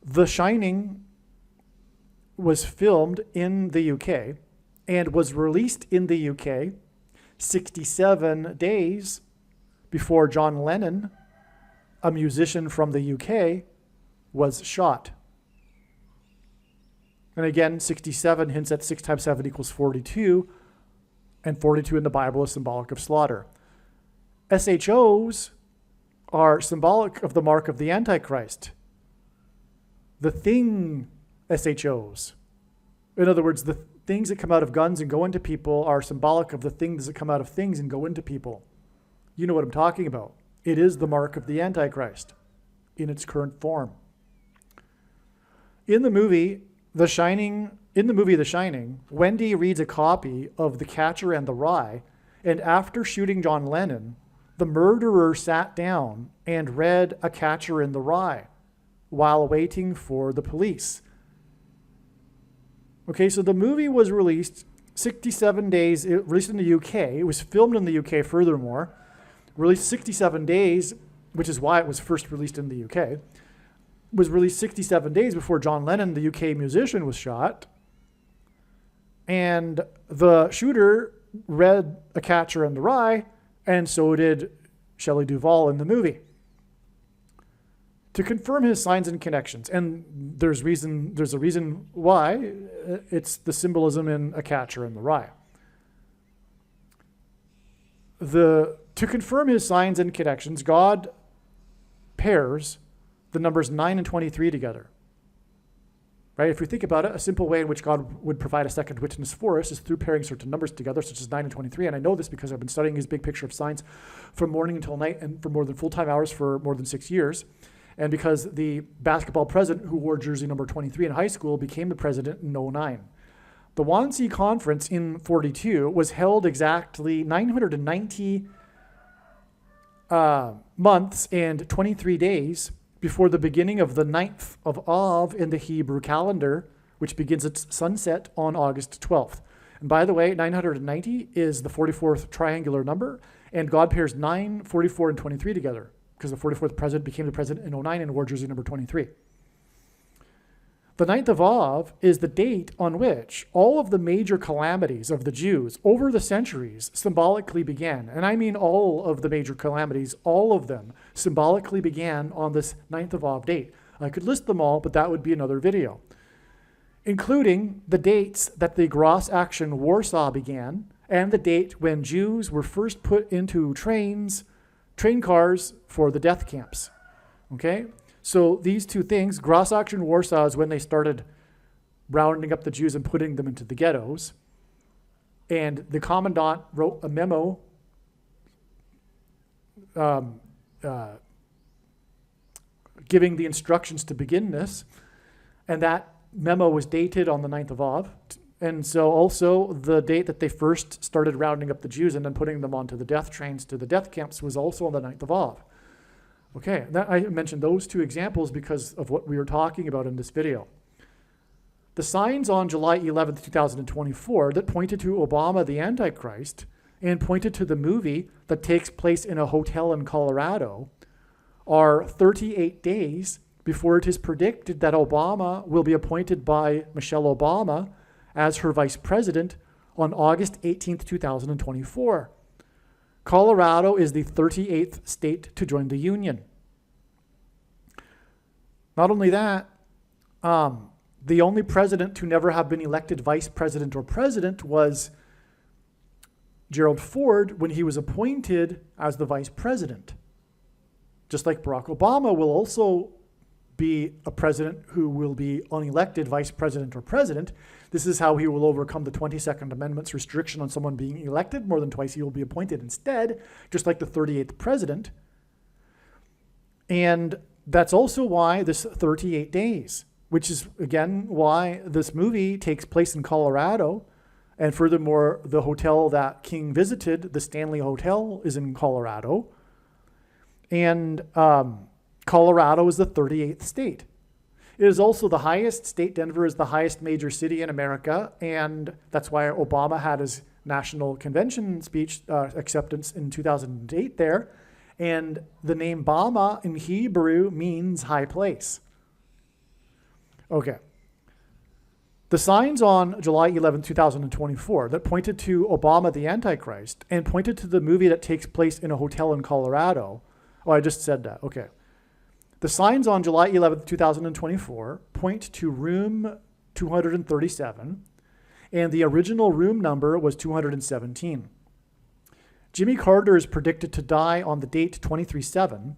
The Shining was filmed in the UK and was released in the UK 67 days before John Lennon, a musician from the UK, was shot. And again, 67 hints at 6 times 7 equals 42, and 42 in the Bible is symbolic of slaughter. SHOs are symbolic of the mark of the Antichrist. The thing SHOs. In other words, the things that come out of guns and go into people are symbolic of the things that come out of things and go into people. You know what I'm talking about. It is the mark of the Antichrist in its current form. In the movie The Shining, Wendy reads a copy of The Catcher in the Rye, and after shooting John Lennon, the murderer sat down and read A Catcher in the Rye while waiting for the police. Okay, so the movie was released 67 days, released in the UK. It was filmed in the UK furthermore. Released 67 days, which is why it was first released in the UK. Was released 67 days before John Lennon, the UK musician, was shot. And the shooter read A Catcher in the Rye, and so did Shelley Duvall in the movie. To confirm his signs and connections, and there's a reason why. It's the symbolism in A Catcher in the Rye. To confirm his signs and connections, God pairs the numbers 9 and 23 together. Right? If we think about it, a simple way in which God would provide a second witness for us is through pairing certain numbers together, such as 9 and 23. And I know this because I've been studying his big picture of signs from morning until night and for more than full-time hours for more than 6 years. And because the basketball president who wore jersey number 23 in high school became the president in 2009. The Wannsee Conference in 42 was held exactly 990 months and 23 days before the beginning of the 9th of Av in the Hebrew calendar, which begins its sunset on August 12th. And by the way, 990 is the 44th triangular number, and God pairs 9, 44, and 23 together, because the 44th president became the president in 2009 and wore jersey number 23. The 9th of Av is the date on which all of the major calamities of the Jews over the centuries symbolically began. And I mean all of the major calamities, all of them symbolically began on this 9th of Av date. I could list them all, but that would be another video. Including the dates that the Gross Action Warsaw began, and the date when Jews were first put into train cars for the death camps. Okay? So these two things, Gross Action Warsaw is when they started rounding up the Jews and putting them into the ghettos. And the commandant wrote a memo giving the instructions to begin this. And that memo was dated on the 9th of Av. And so also the date that they first started rounding up the Jews and then putting them onto the death trains to the death camps was also on the 9th of Av. Okay, I mentioned those two examples because of what we were talking about in this video. The signs on July 11th, 2024 that pointed to Obama the Antichrist and pointed to the movie that takes place in a hotel in Colorado are 38 days before it is predicted that Obama will be appointed by Michelle Obama as her vice president on August 18th, 2024. Colorado is the 38th state to join the union. Not only that, the only president to never have been elected vice president or president was Gerald Ford when he was appointed as the vice president. Just like Barack Obama will also be a president who will be unelected vice president or president. This is how he will overcome the 22nd Amendment's restriction on someone being elected more than twice. He will be appointed instead, just like the 38th president. And that's also why this 38 days, which is, again, why this movie takes place in Colorado. And furthermore, the hotel that King visited, the Stanley Hotel, is in Colorado. And Colorado is the 38th state. It is also the highest state. Denver is the highest major city in America, and that's why Obama had his national convention speech acceptance in 2008 there. And the name Bama in Hebrew means high place. Okay. The signs on July 11, 2024 that pointed to Obama the Antichrist and pointed to the movie that takes place in a hotel in Colorado. Oh, I just said that. Okay. The signs on July 11th, 2024 point to room 237, and the original room number was 217. Jimmy Carter is predicted to die on the date 23/7,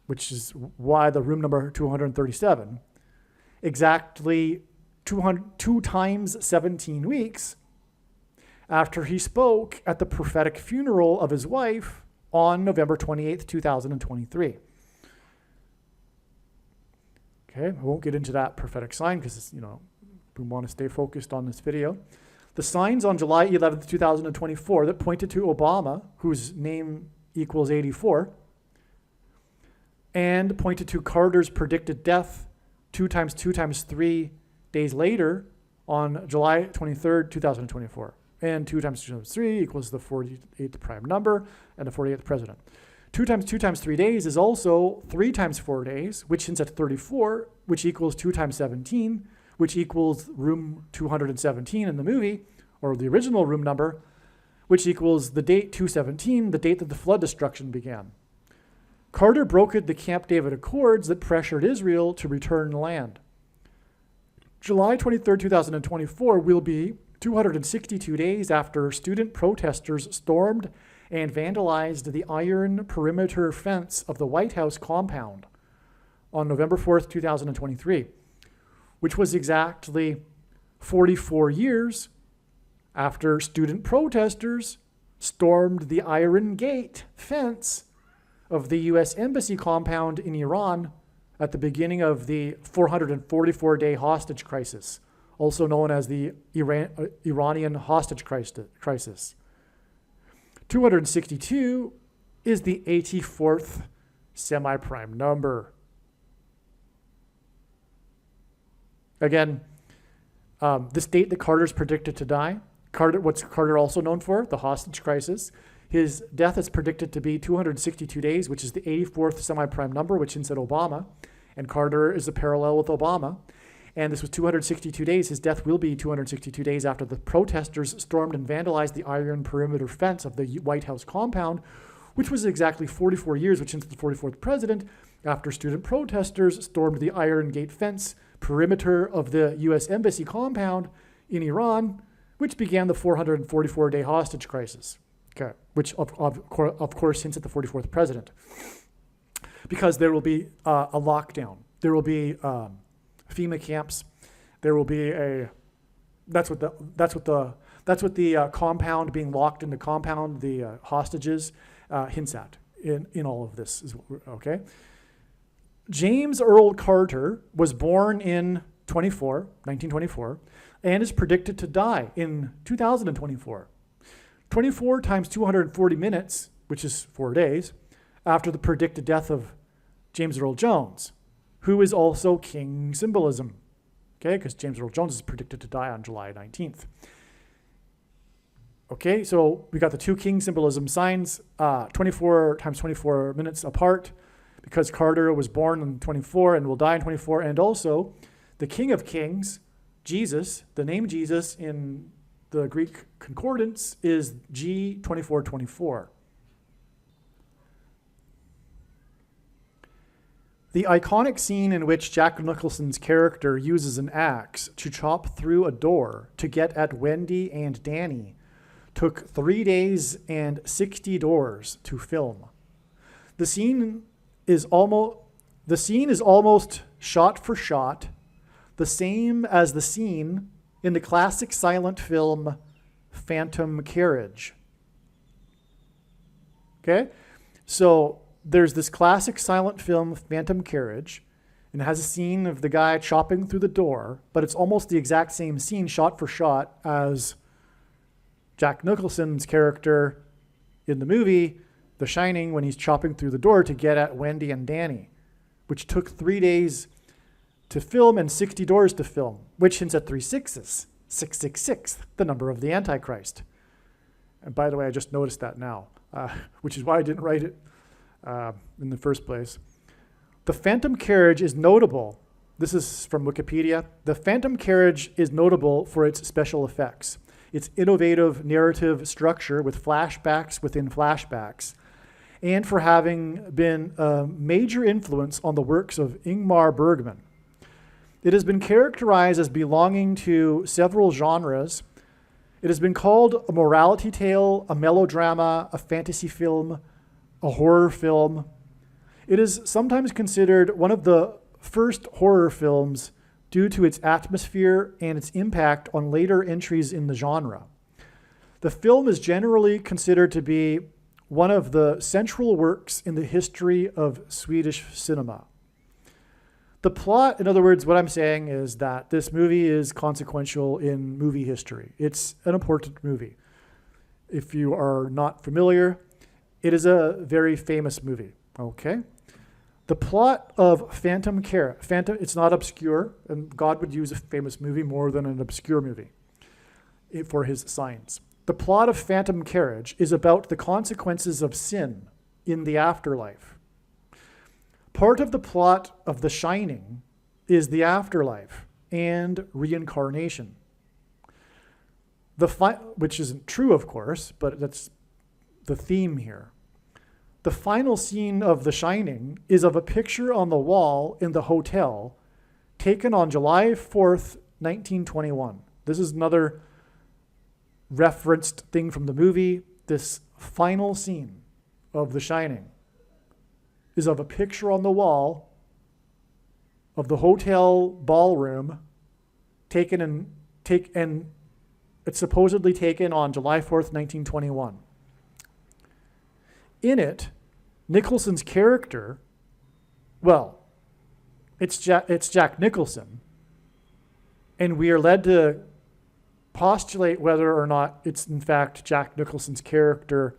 which is why the room number 237, exactly 2 times 17 weeks after he spoke at the prophetic funeral of his wife on November 28th, 2023. Okay, I won't get into that prophetic sign because, we want to stay focused on this video. The signs on July 11th, 2024 that pointed to Obama, whose name equals 84, and pointed to Carter's predicted death 2 times 2 times 3 days later on July 23rd, 2024. And 2 times 2 times 3 equals the 48th prime number and the 48th president. 2 times 2 times 3 days is also 3 times 4 days, which ends at 34, which equals 2 times 17, which equals room 217 in the movie, or the original room number, which equals the date 217, the date that the flood destruction began. Carter brokered the Camp David Accords that pressured Israel to return land. July 23rd, 2024 will be 262 days after student protesters stormed and vandalized the iron perimeter fence of the White House compound on November 4th, 2023, which was exactly 44 years after student protesters stormed the Iron Gate fence of the U.S. Embassy compound in Iran at the beginning of the 444-day hostage crisis, also known as the Iranian hostage crisis. 262 is the 84th semi-prime number. Again, this date that Carter's predicted to die, what's Carter also known for? The hostage crisis. His death is predicted to be 262 days, which is the 84th semi-prime number, which hints at Obama. And Carter is a parallel with Obama. And this was 262 days. His death will be 262 days after the protesters stormed and vandalized the iron perimeter fence of the White House compound, which was exactly 44 years, which hints at the 44th president, after student protesters stormed the Iron Gate fence perimeter of the U.S. Embassy compound in Iran, which began the 444-day hostage crisis. Okay, which of course hints at the 44th president, because there will be a lockdown. There will be FEMA camps. There will be that's what the compound being locked in the compound, the hostages hints at in all of this. Okay. James Earl Carter was born in 1924, and is predicted to die in 2024. 24 times 240 minutes, which is 4 days, after the predicted death of James Earl Jones, who is also king symbolism, okay, because James Earl Jones is predicted to die on July 19th. Okay, so we got the two king symbolism signs, 24 times 24 minutes apart, because Carter was born in 24 and will die in 24, and also the King of Kings, Jesus, the name Jesus in the Greek concordance is G2424. The iconic scene in which Jack Nicholson's character uses an axe to chop through a door to get at Wendy and Danny took 3 days and 60 doors to film. The scene is almost shot for shot the same as the scene in the classic silent film Phantom Carriage. Okay? So there's this classic silent film Phantom Carriage, and it has a scene of the guy chopping through the door, but it's almost the exact same scene shot for shot as Jack Nicholson's character in the movie The Shining when he's chopping through the door to get at Wendy and Danny, which took 3 days to film and 60 doors to film, which hints at 3 sixes, 666, the number of the Antichrist. And by the way, I just noticed that now, which is why I didn't write it in the first place. The Phantom Carriage is notable. This is from Wikipedia. The Phantom Carriage is notable for its special effects, its innovative narrative structure with flashbacks within flashbacks, and for having been a major influence on the works of Ingmar Bergman. It has been characterized as belonging to several genres. It has been called a morality tale, a melodrama, a fantasy film, a horror film. It is sometimes considered one of the first horror films due to its atmosphere and its impact on later entries in the genre. The film is generally considered to be one of the central works in the history of Swedish cinema. The plot, in other words, what I'm saying is that this movie is consequential in movie history. It's an important movie. If you are not familiar, it is a very famous movie, okay? The plot of Phantom Carriage, it's not obscure, and God would use a famous movie more than an obscure movie for his signs. The plot of Phantom Carriage is about the consequences of sin in the afterlife. Part of the plot of The Shining is the afterlife and reincarnation. Which isn't true, of course, but that's the theme here. The final scene of The Shining is of a picture on the wall in the hotel taken on July 4th, 1921. This is another referenced thing from the movie. This final scene of The Shining is of a picture on the wall of the hotel ballroom and it's supposedly taken on July 4th, 1921. In it, Nicholson's character, well, it's Jack Nicholson, and we are led to postulate whether or not it's in fact Jack Nicholson's character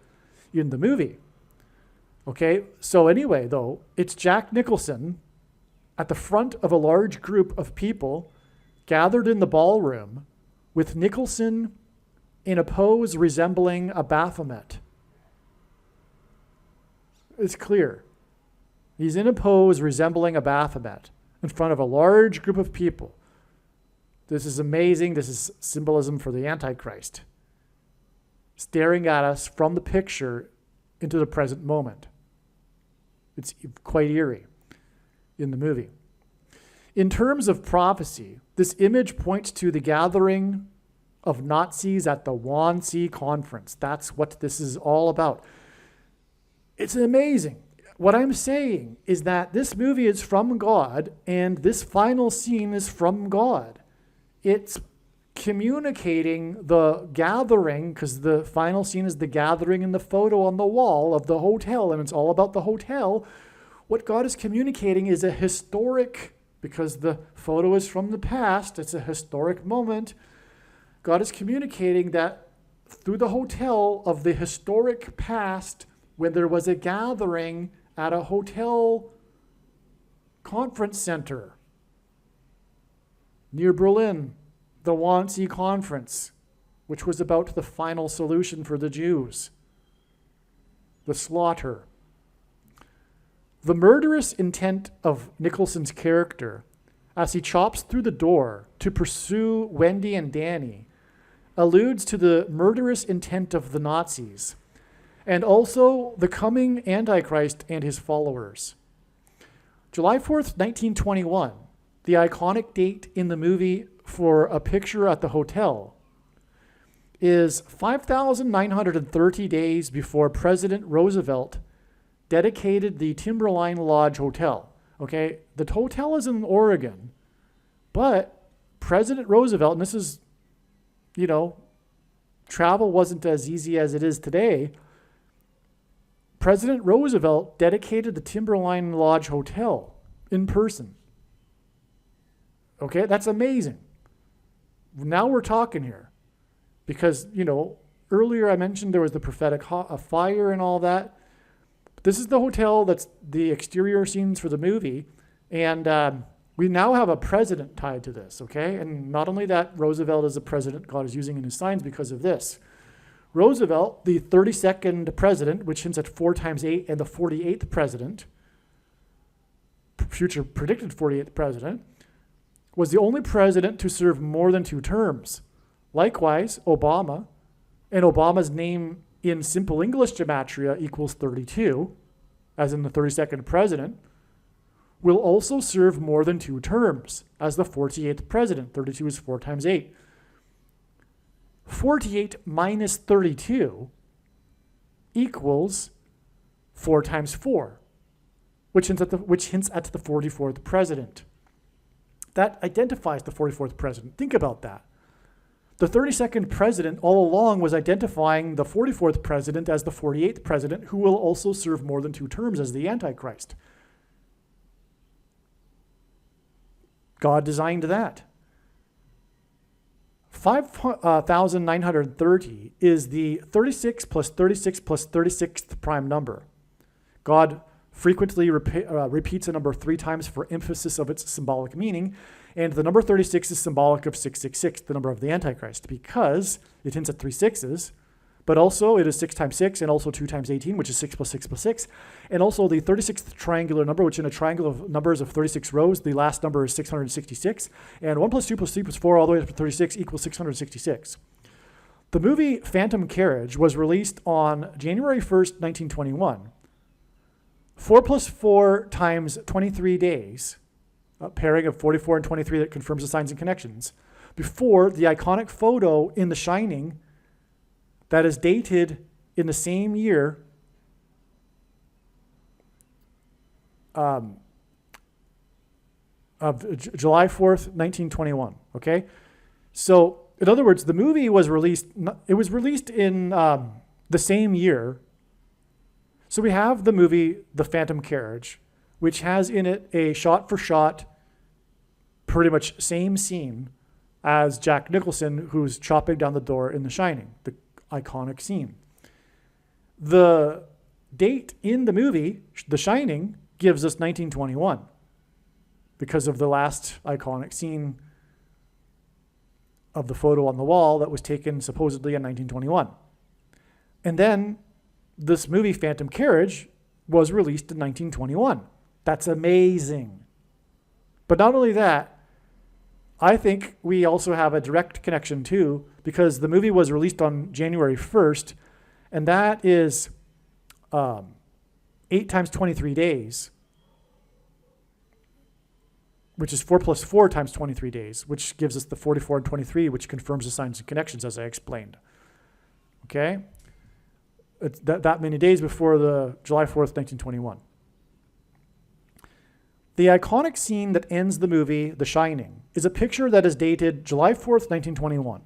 in the movie. Okay, so anyway, though, it's Jack Nicholson at the front of a large group of people gathered in the ballroom with Nicholson in a pose resembling a Baphomet. It's clear. He's in a pose resembling a Baphomet in front of a large group of people. This is amazing. This is symbolism for the Antichrist, staring at us from the picture into the present moment. It's quite eerie in the movie. In terms of prophecy, this image points to the gathering of Nazis at the Wannsee Conference. That's what this is all about. It's amazing. What I'm saying is that this movie is from God, and this final scene is from God. It's communicating the gathering, because the final scene is the gathering in the photo on the wall of the hotel, and it's all about the hotel. What God is communicating is a historic, because the photo is from the past, it's a historic moment. God is communicating that through the hotel of the historic past, when there was a gathering at a hotel conference center near Berlin, the Wannsee Conference, which was about the final solution for the Jews, the slaughter. The murderous intent of Nicholson's character as he chops through the door to pursue Wendy and Danny alludes to the murderous intent of the Nazis and also the coming Antichrist and his followers. July 4th, 1921, the iconic date in the movie for a picture at the hotel, is 5,930 days before President Roosevelt dedicated the Timberline Lodge Hotel. Okay, the hotel is in Oregon, but President Roosevelt, and this is, travel wasn't as easy as it is today. President Roosevelt dedicated the Timberline Lodge Hotel in person. Okay, that's amazing. Now we're talking here. Because, earlier I mentioned there was the prophetic fire and all that. This is the hotel that's the exterior scenes for the movie. And we now have a president tied to this, okay? And not only that, Roosevelt is a president God is using in his signs because of this. Roosevelt, the 32nd president, which hints at 4 times 8, and the 48th president, future predicted 48th president, was the only president to serve more than 2 terms. Likewise, Obama, and Obama's name in simple English gematria equals 32, as in the 32nd president, will also serve more than 2 terms as the 48th president. 32 is 4 times 8. 48 minus 32 equals 4 times 4, which hints at the 44th president. That identifies the 44th president. Think about that. The 32nd president all along was identifying the 44th president as the 48th president, who will also serve more than 2 terms as the Antichrist. God designed that. 5,930 is the 36 plus 36 plus 36th prime number. God frequently repeats a number 3 times for emphasis of its symbolic meaning, and the number 36 is symbolic of 666, the number of the Antichrist, because it hints at 3 sixes, but also it is 6 times 6 and also 2 times 18, which is 6 plus 6 plus 6, and also the 36th triangular number, which in a triangle of numbers of 36 rows, the last number is 666, and 1 plus 2 plus 3 plus 4 all the way up to 36 equals 666. The movie Phantom Carriage was released on January 1st, 1921. 4 plus 4 times 23 days, a pairing of 44 and 23 that confirms the signs and connections, before the iconic photo in The Shining that is dated in the same year of July 4th, 1921, okay? So, in other words, the movie was released, it was released in the same year. So we have the movie The Phantom Carriage, which has in it a shot-for-shot, pretty much same scene as Jack Nicholson, who's chopping down the door in The Shining, the iconic scene. The date in the movie, The Shining, gives us 1921 because of the last iconic scene of the photo on the wall that was taken supposedly in 1921. And then this movie, Phantom Carriage, was released in 1921. That's amazing. But not only that, I think we also have a direct connection too, because the movie was released on January 1st, and that is 8 times 23 days, which is 4 plus 4 times 23 days, which gives us the 44 and 23, which confirms the signs and connections, as I explained. Okay? It's that many days before the July 4th, 1921. The iconic scene that ends the movie, The Shining, is a picture that is dated July 4th, 1921.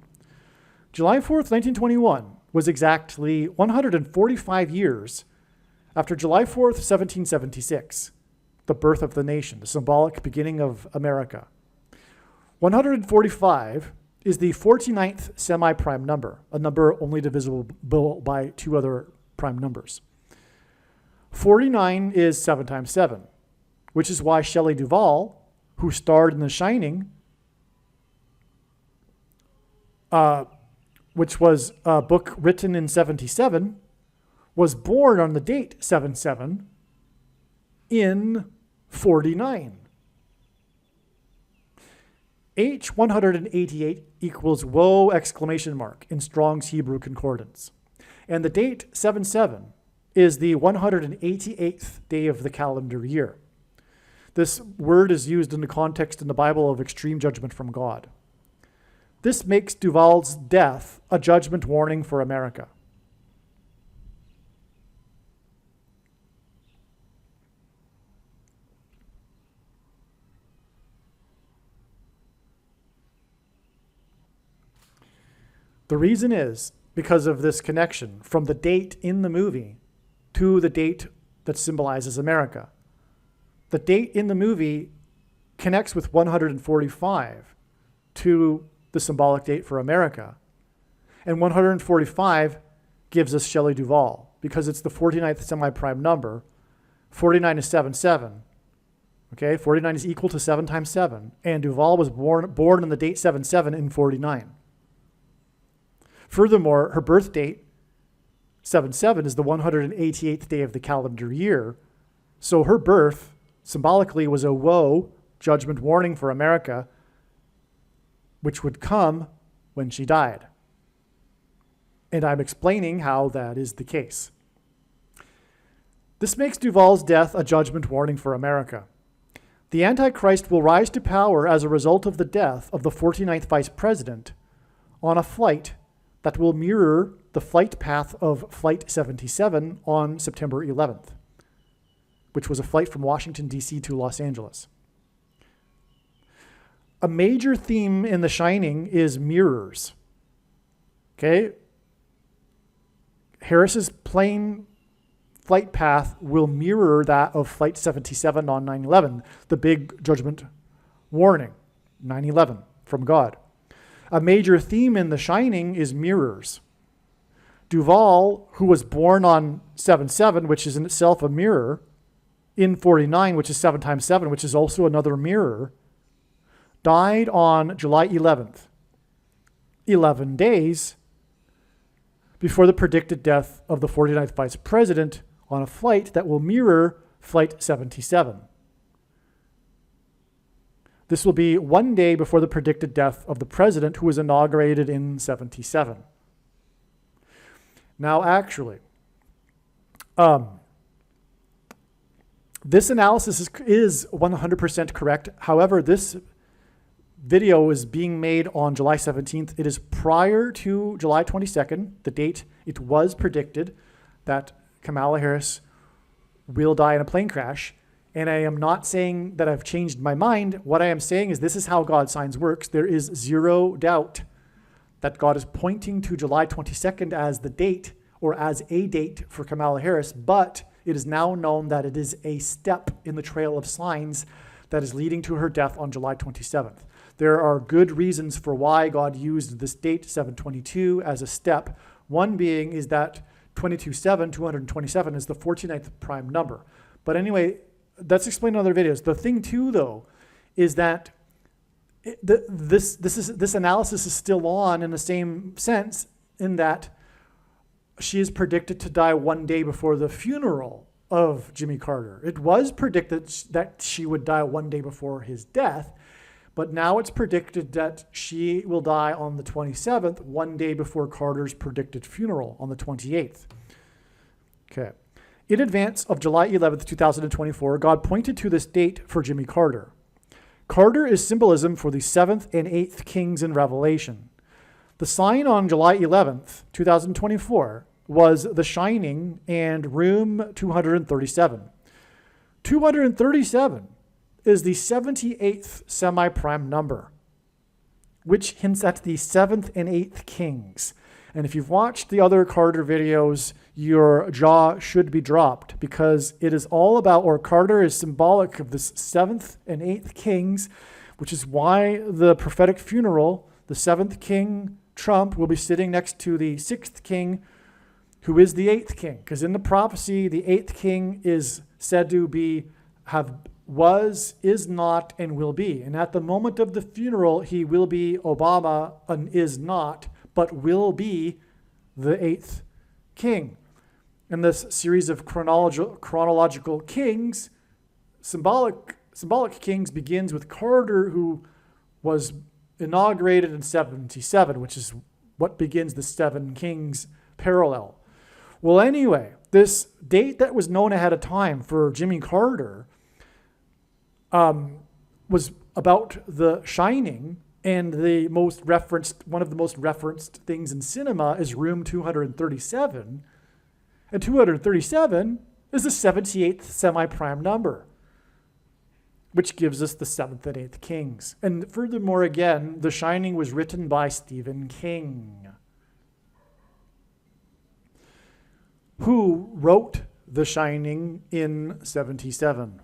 July 4th, 1921 was exactly 145 years after July 4th, 1776, the birth of the nation, the symbolic beginning of America. 145 is the 49th semi-prime number, a number only divisible by 2 other prime numbers. 49 is 7 times 7, which is why Shelley Duvall, who starred in The Shining, which was a book written in 77, was born on the date 7/7 in 49. H188 equals whoa exclamation mark in Strong's Hebrew Concordance. And the date 7/7 is the 188th day of the calendar year. This word is used in the context in the Bible of extreme judgment from God. This makes Duvall's death a judgment warning for America. The reason is because of this connection from the date in the movie to the date that symbolizes America. The date in the movie connects with 145 to the symbolic date for America. And 145 gives us Shelley Duvall because it's the 49th semi-prime number. 49 is 7/7. Okay, 49 is equal to 7 times 7. And Duvall was born on the date 7/7 in 49. Furthermore, her birth date, 7/7, is the 188th day of the calendar year. So her birth, symbolically, was a woe, judgment warning for America, which would come when she died. And I'm explaining how that is the case. This makes Duvall's death a judgment warning for America. The Antichrist will rise to power as a result of the death of the 49th Vice President on a flight that will mirror the flight path of Flight 77 on September 11th, which was a flight from Washington, D.C. to Los Angeles. A major theme in The Shining is mirrors. Okay? Harris's plane flight path will mirror that of Flight 77 on 9/11, the big judgment warning, 9/11 from God. A major theme in The Shining is mirrors. Duvall, who was born on 7/7, which is in itself a mirror, in 49, which is 7 times 7, which is also another mirror, died on July 11th, 11 days before the predicted death of the 49th Vice President on a flight that will mirror Flight 77. This will be 1 day before the predicted death of the president, who was inaugurated in 77. Now, actually, this analysis is 100% correct. However, this video is being made on July 17th. It is prior to July 22nd, the date it was predicted that Kamala Harris will die in a plane crash. And I am not saying that I've changed my mind. What I am saying is this is how God's signs works. There is zero doubt that God is pointing to July 22nd as the date or as a date for Kamala Harris, but it is now known that it is a step in the trail of signs that is leading to her death on July 27th. There are good reasons for why God used this date, 7/22, as a step. One being is that 227 is the 49th prime number. But anyway, that's explained in other videos. The thing too, though, is that this analysis is still on in the same sense, in that she is predicted to die 1 day before the funeral of Jimmy Carter. It was predicted that she would die 1 day before his death, but now it's predicted that she will die on the 27th, 1 day before Carter's predicted funeral on the 28th. Okay. In advance of July 11th, 2024, God pointed to this date for Jimmy Carter. Carter is symbolism for the 7th and 8th kings in Revelation. The sign on July 11th, 2024, was The Shining and Room 237. 237 is the 78th semi-prime number, which hints at the 7th and 8th kings. And if you've watched the other Carter videos, your jaw should be dropped, because it is all about, or Carter is symbolic of this 7th and 8th kings, which is why the prophetic funeral, the 7th king, Trump, will be sitting next to the 6th king, who is the eighth king. Because in the prophecy, the eighth king is said to be, was, is not, and will be. And at the moment of the funeral, he will be Obama and is not, but will be the eighth king. And this series of chronological kings, symbolic kings, begins with Carter, who was inaugurated in 77, which is what begins the Seven Kings parallel. Well, anyway, this date that was known ahead of time for Jimmy Carter was about The Shining, and one of the most referenced things in cinema is Room 237. And 237 is the 78th semi-prime number, which gives us the 7th and 8th kings. And furthermore, again, The Shining was written by Stephen King, who wrote The Shining in 77.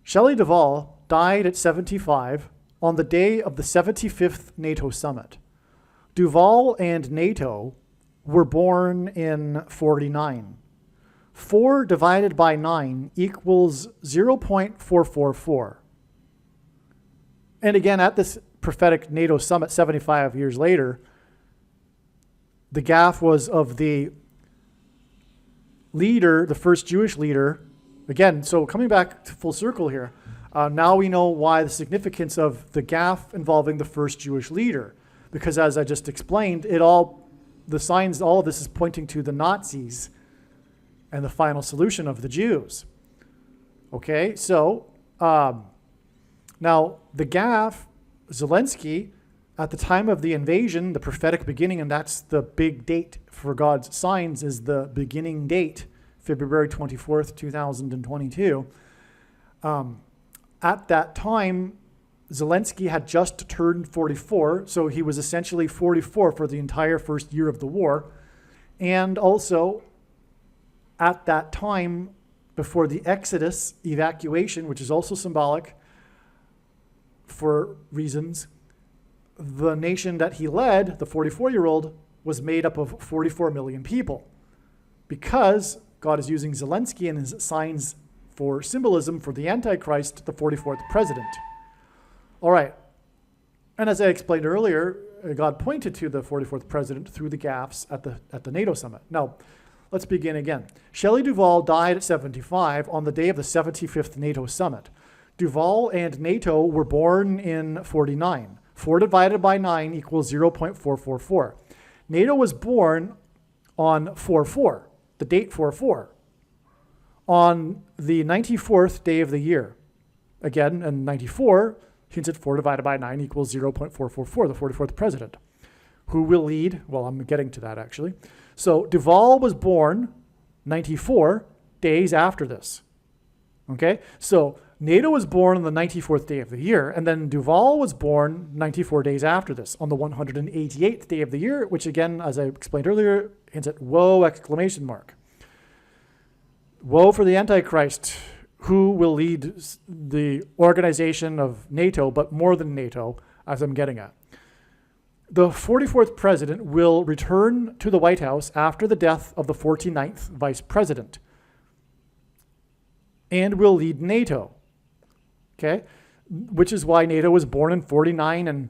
Shelley Duvall died at 75 on the day of the 75th NATO summit. Duvall and NATO were born in 49. 4 divided by 9 equals 0.444. And again, at this prophetic NATO summit 75 years later, the gaffe was of the leader, the first Jewish leader. Again, so coming back to full circle here, now we know why the significance of the gaffe involving the first Jewish leader. Because as I just explained, the signs, all of this is pointing to the Nazis and the final solution of the Jews. Okay, so now the gaffe, Zelensky, at the time of the invasion, the prophetic beginning, and that's the big date for God's signs, is the beginning date, February 24th, 2022. At that time, Zelensky had just turned 44, so he was essentially 44 for the entire first year of the war. And also, at that time, before the Exodus evacuation, which is also symbolic for reasons, the nation that he led, the 44-year-old, was made up of 44 million people. Because God is using Zelensky and his signs for symbolism for the Antichrist, the 44th president. All right. And as I explained earlier, God pointed to the 44th president through the gaffes at the NATO summit. Now, let's begin again. Shelley Duvall died at 75 on the day of the 75th NATO summit. Duvall and NATO were born in 49. 4 divided by 9 equals 0.444. NATO was born on 4-4, the date 4-4, on the 94th day of the year. Again, in 94, hints at 4 divided by 9 equals 0.444, the 44th president, who will lead, well, I'm getting to that actually. So Duvall was born 94 days after this. Okay, so NATO was born on the 94th day of the year, and then Duvall was born 94 days after this, on the 188th day of the year, which again, as I explained earlier, hints at woe, exclamation mark. Woe for the Antichrist, who will lead the organization of NATO, but more than NATO, as I'm getting at. The 44th president will return to the White House after the death of the 49th vice president and will lead NATO, okay? Which is why NATO was born in 49, and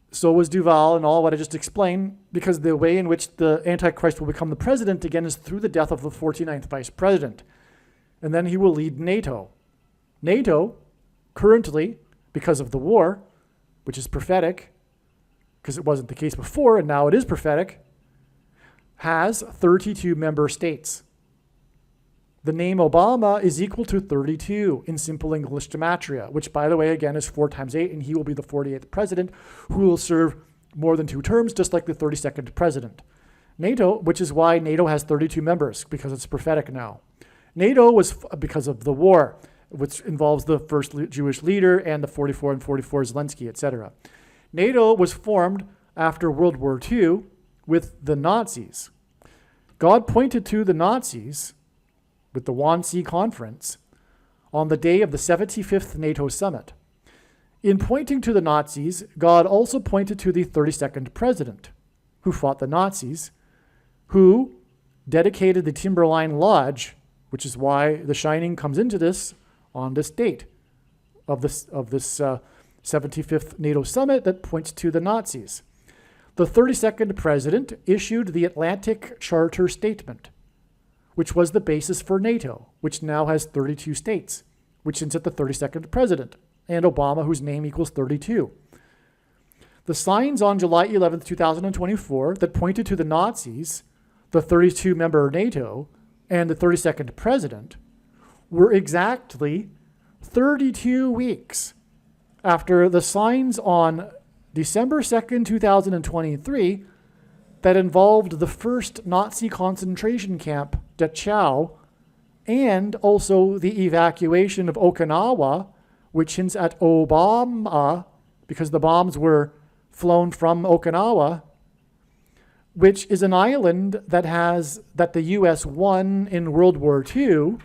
so was Duvall and all what I just explained, because the way in which the Antichrist will become the president, again, is through the death of the 49th vice president. And then he will lead NATO. NATO, currently, because of the war, which is prophetic, because it wasn't the case before, and now it is prophetic, has 32 member states. The name Obama is equal to 32 in simple English gematria, which, by the way, again, is 4 times 8, and he will be the 48th president who will serve more than 2 terms, just like the 32nd president. NATO, which is why NATO has 32 members, because it's prophetic now. NATO was because of the war, which involves the first Jewish leader and the 44 and 44 Zelensky, etc. NATO was formed after World War II with the Nazis. God pointed to the Nazis with the Wannsee Conference on the day of the 75th NATO summit. In pointing to the Nazis, God also pointed to the 32nd president. who fought the Nazis, who dedicated the Timberline Lodge, which is why The Shining comes into this on this date of this 75th NATO summit that points to the Nazis. The 32nd president issued the Atlantic Charter Statement, which was the basis for NATO, which now has 32 states, which hints at the 32nd president, and Obama, whose name equals 32. The signs on July 11th, 2024, that pointed to the Nazis, the 32-member NATO, and the 32nd president, were exactly 32 weeks after the signs on December 2nd, 2023, that involved the first Nazi concentration camp, Dachau, and also the evacuation of Okinawa, which hints at Obama, because the bombs were flown from Okinawa, which is an island that the U.S. won in World War II,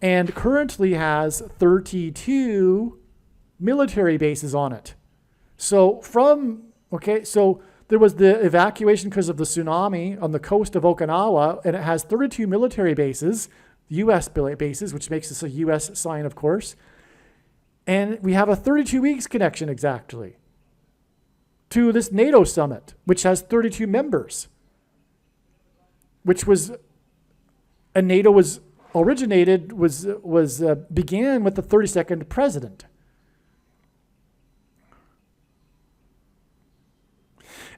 and currently has 32 military bases on it. So there was the evacuation because of the tsunami on the coast of Okinawa, and it has 32 military bases, U.S. bases, which makes this a U.S. sign, of course. And we have a 32 weeks connection exactly to this NATO summit, which has 32 members, and NATO began with the 32nd president.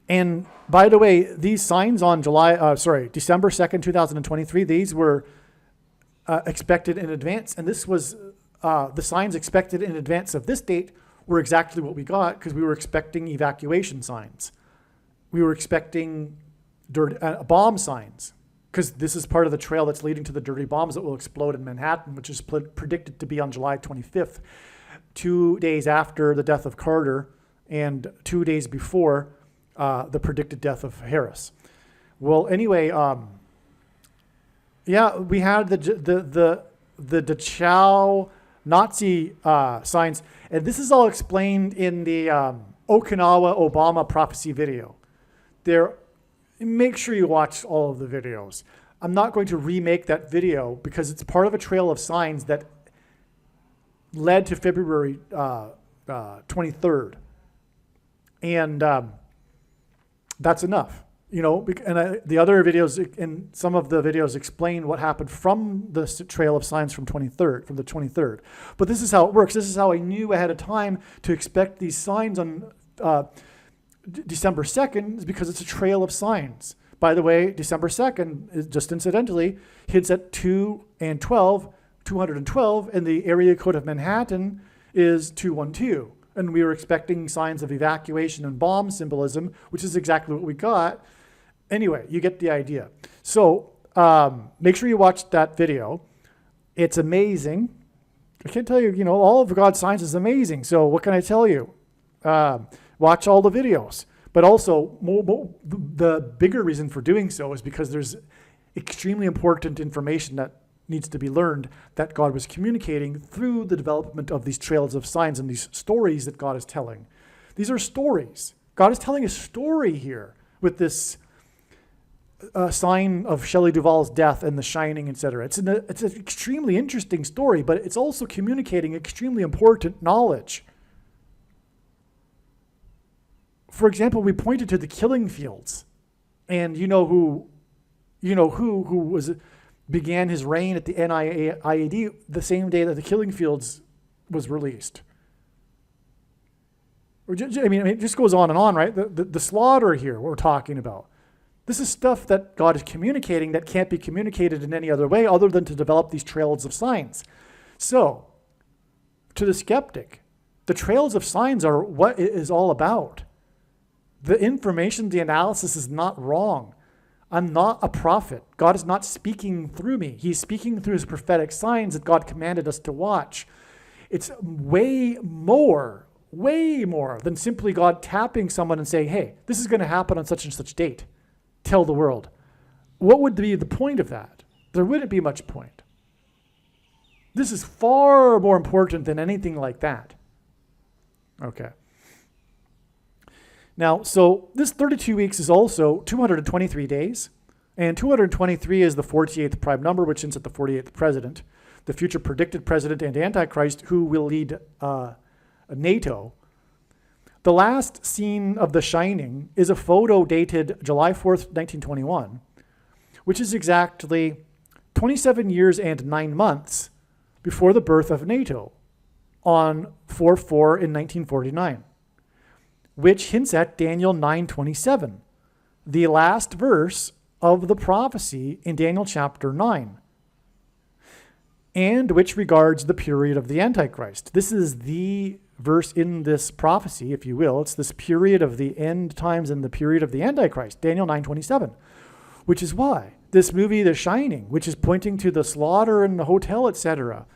And by the way, these signs on December 2nd, 2023, these were expected in advance. And this was the signs expected in advance of this date were exactly what we got, because we were expecting evacuation signs. We were expecting bomb signs, because this is part of the trail that's leading to the dirty bombs that will explode in Manhattan, which is predicted to be on July 25th, 2 days after the death of Carter and 2 days before the predicted death of Harris. Well, anyway, we had the Dachau Nazi signs, and this is all explained in the Okinawa Obama prophecy video. Make sure you watch all of the videos. I'm not going to remake that video because it's part of a trail of signs that led to February 23rd. And that's enough, and the other videos, and some of the videos explain what happened from the trail of signs from the 23rd. But this is how it works. This is how I knew ahead of time to expect these signs on December 2nd, is because it's a trail of signs. By the way, December 2nd, is just incidentally, hints at 212, and the area code of Manhattan is 212. And we were expecting signs of evacuation and bomb symbolism, which is exactly what we got. Anyway, you get the idea. So make sure you watch that video. It's amazing. I can't tell you, all of God's signs is amazing. So what can I tell you? Watch all the videos. But also, the bigger reason for doing so is because there's extremely important information that needs to be learned that God was communicating through the development of these trails of signs and these stories that God is telling. These are stories. God is telling a story here with this sign of Shelley Duvall's death and The Shining, etc. It's an extremely interesting story, but it's also communicating extremely important knowledge. For example, we pointed to the killing fields, and who began his reign at the NIAID the same day that the Killing Fields was released. It just goes on and on, right? The slaughter here we're talking about. This is stuff that God is communicating that can't be communicated in any other way other than to develop these trails of signs. So, to the skeptic, the trails of signs are what it is all about. The information, the analysis is not wrong. I'm not a prophet. God is not speaking through me. He's speaking through his prophetic signs that God commanded us to watch. It's way more than simply God tapping someone and saying, hey, this is going to happen on such and such date. Tell the world. What would be the point of that? There wouldn't be much point. This is far more important than anything like that. Okay. Now, so this 32 weeks is also 223 days, and 223 is the 48th prime number, which hints at the 48th president, the future predicted president and Antichrist who will lead NATO. The last scene of The Shining is a photo dated July 4th, 1921, which is exactly 27 years and 9 months before the birth of NATO on 4/4 in 1949, which hints at Daniel 9:27, the last verse of the prophecy in Daniel chapter 9, and which regards the period of the Antichrist. This is the verse in this prophecy, if you will. It's this period of the end times and the period of the Antichrist, Daniel 9:27, which is why this movie, The Shining, which is pointing to the slaughter in the hotel, etc.,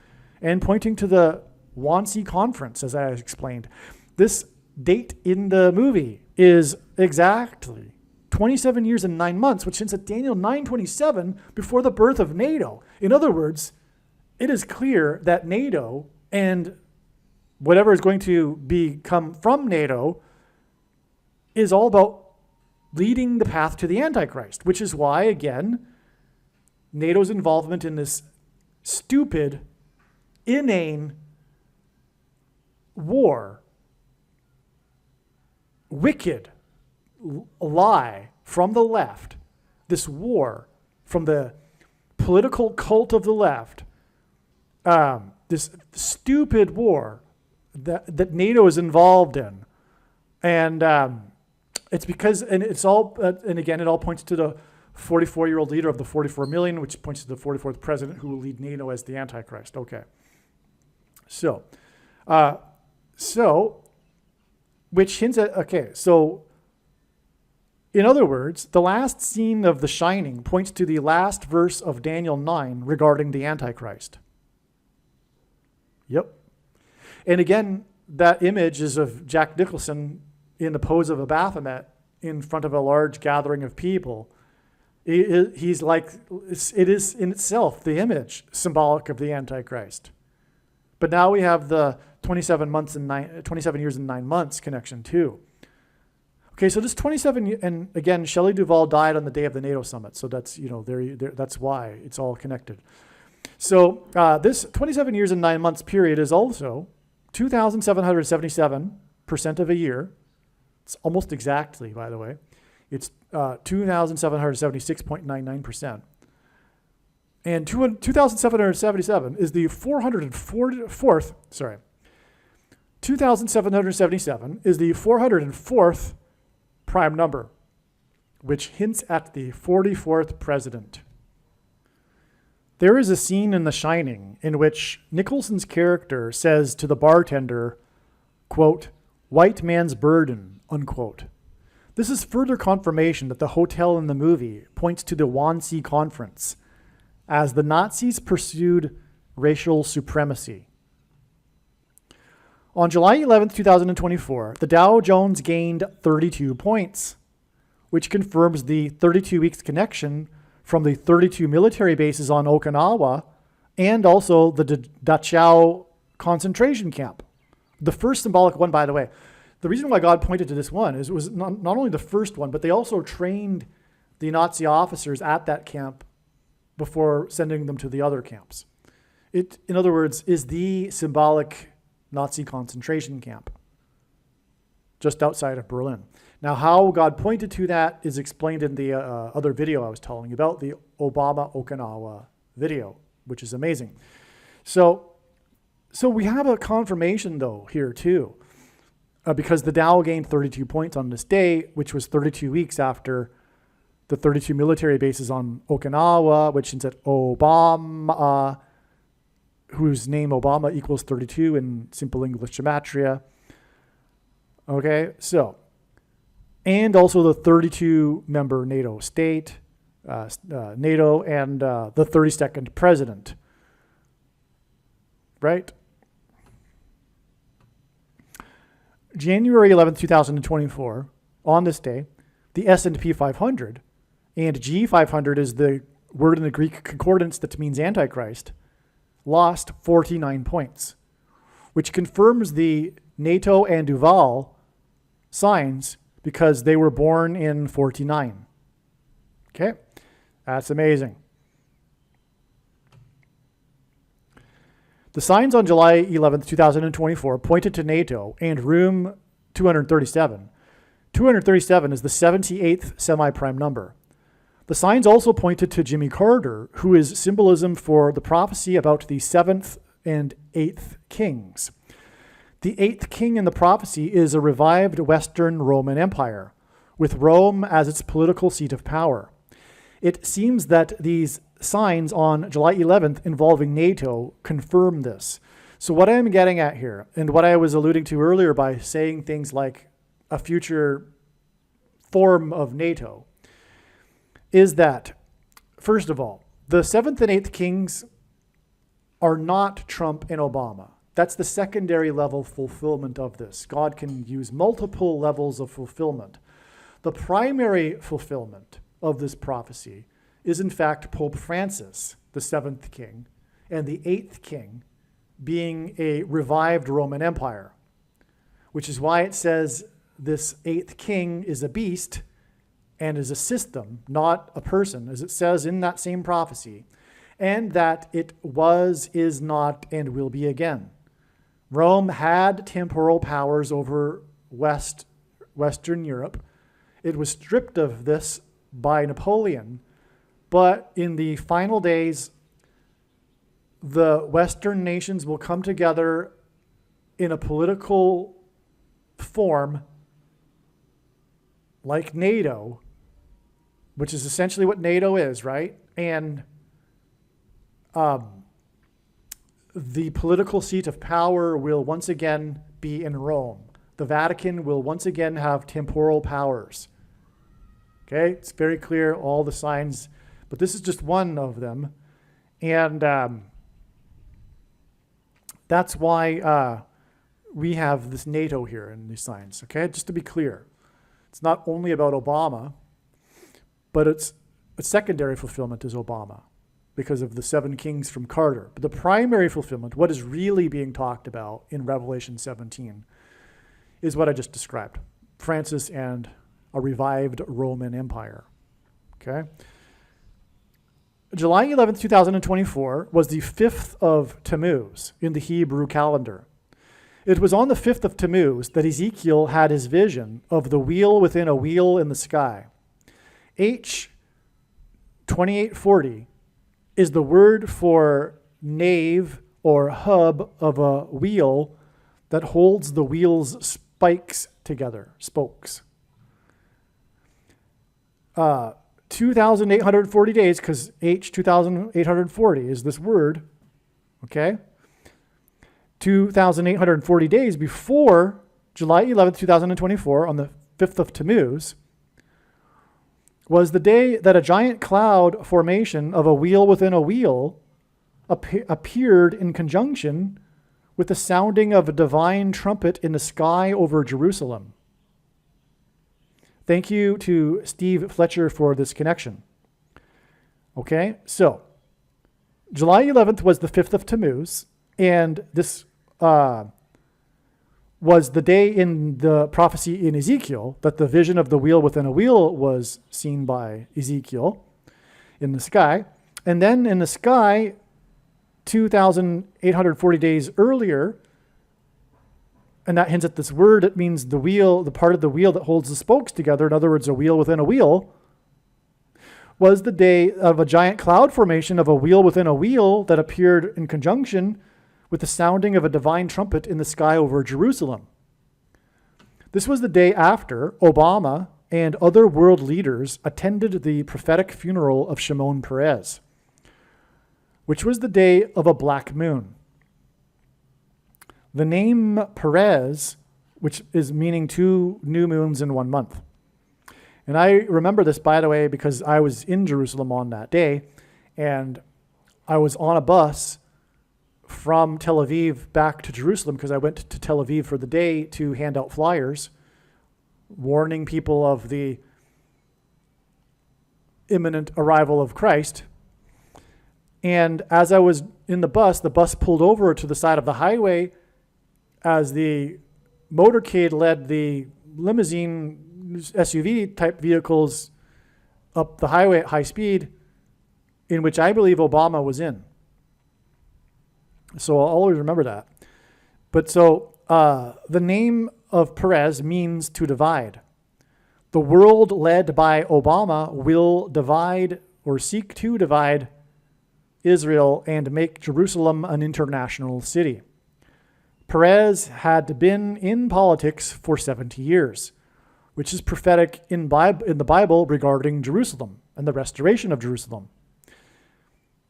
and pointing to the Wannsee Conference, as I explained, this date in the movie is exactly 27 years and 9 months, which hints at Daniel 9:27 before the birth of NATO. In other words, it is clear that NATO and whatever is going to become from NATO is all about leading the path to the Antichrist, which is why, again, NATO's involvement in this stupid, inane war, wicked lie from the left, this war from the political cult of the left, this stupid war that NATO is involved in. And it's because, and it's all, and again, it all points to the 44-year-old leader of the 44 million, which points to the 44th president who will lead NATO as the Antichrist. Okay. So, which hints at, okay, so in other words, the last scene of The Shining points to the last verse of Daniel 9 regarding the Antichrist. Yep. And again, that image is of Jack Nicholson in the pose of a Baphomet in front of a large gathering of people. He's like, it is in itself the image symbolic of the Antichrist. But now we have the 27 years and 9 months connection too. Okay, so this 27, and again, Shelley Duvall died on the day of the NATO summit, so that's, that's why it's all connected. So this 27 years and 9 months period is also 2,777% of a year. It's almost exactly, by the way. It's 2,776.99%. And 2,777 is the 2,777 is the 404th prime number, which hints at the 44th president. There is a scene in The Shining in which Nicholson's character says to the bartender, quote, "White man's burden," unquote. This is further confirmation that the hotel in the movie points to the Wannsee Conference as the Nazis pursued racial supremacy. On July 11th, 2024, the Dow Jones gained 32 points, which confirms the 32 weeks connection from the 32 military bases on Okinawa and also the Dachau concentration camp. The first symbolic one, by the way. The reason why God pointed to this one is it was not only the first one, but they also trained the Nazi officers at that camp before sending them to the other camps. It, in other words, is the symbolic Nazi concentration camp just outside of Berlin. Now, how God pointed to that is explained in the other video I was telling you about, the Obama Okinawa video, which is amazing. So we have a confirmation, though, here, too, because the Dow gained 32 points on this day, which was 32 weeks after the 32 military bases on Okinawa, which is at Obama, whose name Obama equals 32 in simple English gematria. Okay, so, and also the 32-member NATO state, NATO, and the 32nd president, right? January 11th, 2024, on this day, the S&P 500, and G500 is the word in the Greek concordance that means Antichrist, lost 49 points, which confirms the NATO and Duvall signs because they were born in 49. Okay, that's amazing. The signs on July 11th, 2024 pointed to NATO and room 237. 237 is the 78th semi-prime number. The signs also pointed to Jimmy Carter, who is symbolism for the prophecy about the 7th and 8th kings. The 8th king in the prophecy is a revived Western Roman Empire, with Rome as its political seat of power. It seems that these signs on July 11th involving NATO confirm this. So what I'm getting at here, and what I was alluding to earlier by saying things like a future form of NATO, is that, first of all, the 7th and 8th kings are not Trump and Obama. That's the secondary level fulfillment of this. God can use multiple levels of fulfillment. The primary fulfillment of this prophecy is in fact Pope Francis, the 7th king, and the 8th king being a revived Roman Empire, which is why it says this 8th king is a beast and is a system, not a person, as it says in that same prophecy, and that it was, is not, and will be again. Rome had temporal powers over Western Europe. It was stripped of this by Napoleon, but in the final days, the Western nations will come together in a political form like NATO, which is essentially what NATO is, right? And the political seat of power will once again be in Rome. The Vatican will once again have temporal powers. Okay, it's very clear, all the signs, but this is just one of them. And that's why we have this NATO here in these signs, okay? Just to be clear, it's not only about Obama, but its secondary fulfillment is Obama because of the 7 kings from Carter. But the primary fulfillment, what is really being talked about in Revelation 17, is what I just described. Francis and a revived Roman Empire, okay? July 11th, 2024 was the 5th of Tammuz in the Hebrew calendar. It was on the 5th of Tammuz that Ezekiel had his vision of the wheel within a wheel in the sky. H 2840 is the word for nave or hub of a wheel that holds the wheel's spikes together, spokes. 2,840 days, because H 2,840 is this word, okay? 2,840 days before July 11th, 2024, on the 5th of Tammuz, was the day that a giant cloud formation of a wheel within a wheel appeared in conjunction with the sounding of a divine trumpet in the sky over Jerusalem. Thank you to Steve Fletcher for this connection. Okay, so July 11th was the 5th of Tammuz, and this was the day in the prophecy in Ezekiel that the vision of the wheel within a wheel was seen by Ezekiel in the sky. And then in the sky, 2,840 days earlier, and that hints at this word, it means the wheel, the part of the wheel that holds the spokes together, in other words, a wheel within a wheel, was the day of a giant cloud formation of a wheel within a wheel that appeared in conjunction with the sounding of a divine trumpet in the sky over Jerusalem. This was the day after Obama and other world leaders attended the prophetic funeral of Shimon Peres, which was the day of a black moon. The name Peres, which is meaning 2 new moons in 1 month. And I remember this, by the way, because I was in Jerusalem on that day, and I was on a bus from Tel Aviv back to Jerusalem because I went to Tel Aviv for the day to hand out flyers warning people of the imminent arrival of Christ. And as I was in the bus pulled over to the side of the highway as the motorcade led the limousine SUV type vehicles up the highway at high speed, in which I believe Obama was in. So I'll always remember that. But so the name of Peres means to divide. The world led by Obama will divide or seek to divide Israel and make Jerusalem an international city. Peres had been in politics for 70 years, which is prophetic in the Bible regarding Jerusalem and the restoration of Jerusalem.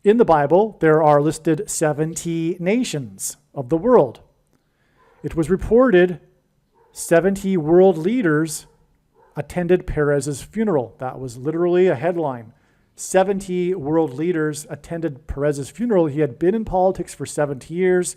In the Bible, there are listed 70 nations of the world. It was reported 70 world leaders attended Peres's funeral. That was literally a headline. 70 world leaders attended Peres's funeral. He had been in politics for 70 years.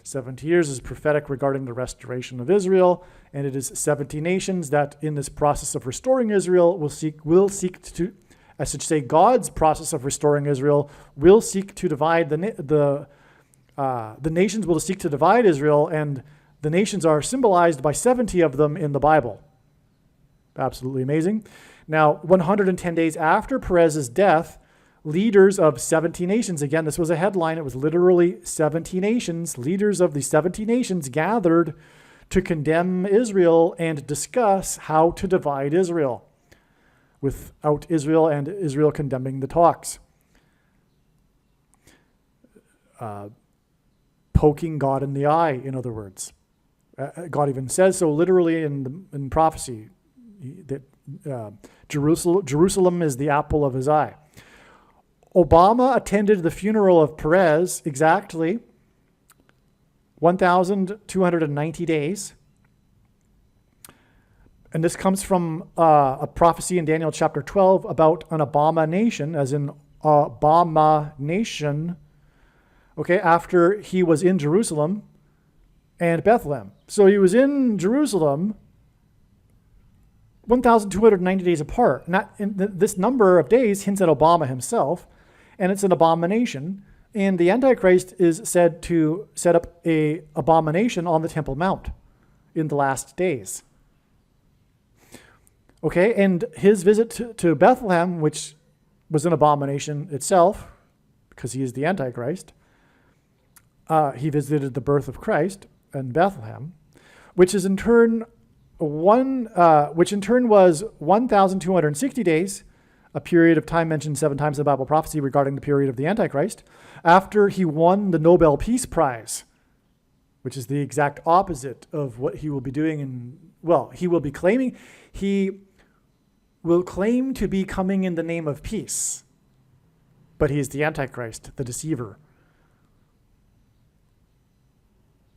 70 years is prophetic regarding the restoration of Israel, and it is 70 nations that in this process of restoring Israel will seek to, I should say God's process of restoring Israel will seek to divide the nations will seek to divide Israel, and the nations are symbolized by 70 of them in the Bible. Absolutely amazing. Now, 110 days after Peres's death, leaders of 70 nations, again, this was a headline, it was literally 70 nations, leaders of the 70 nations gathered to condemn Israel and discuss how to divide Israel, without Israel and Israel condemning the talks. Poking God in the eye, in other words. God even says so literally in prophecy, that Jerusalem is the apple of his eye. Obama attended the funeral of Peres exactly 1,290 days. And this comes from a prophecy in Daniel chapter 12 about an abomination, as in abomination, okay, after he was in Jerusalem and Bethlehem. So he was in Jerusalem 1,290 days apart. This number of days hints at Obama himself, and it's an abomination. And the Antichrist is said to set up an abomination on the Temple Mount in the last days. Okay, and his visit to Bethlehem, which was an abomination itself, because he is the Antichrist, he visited the birth of Christ in Bethlehem, which in turn was 1,260 days, a period of time mentioned 7 times in the Bible prophecy regarding the period of the Antichrist, after he won the Nobel Peace Prize, which is the exact opposite of what he will be doing. He will claim to be coming in the name of peace, but he is the Antichrist, the deceiver.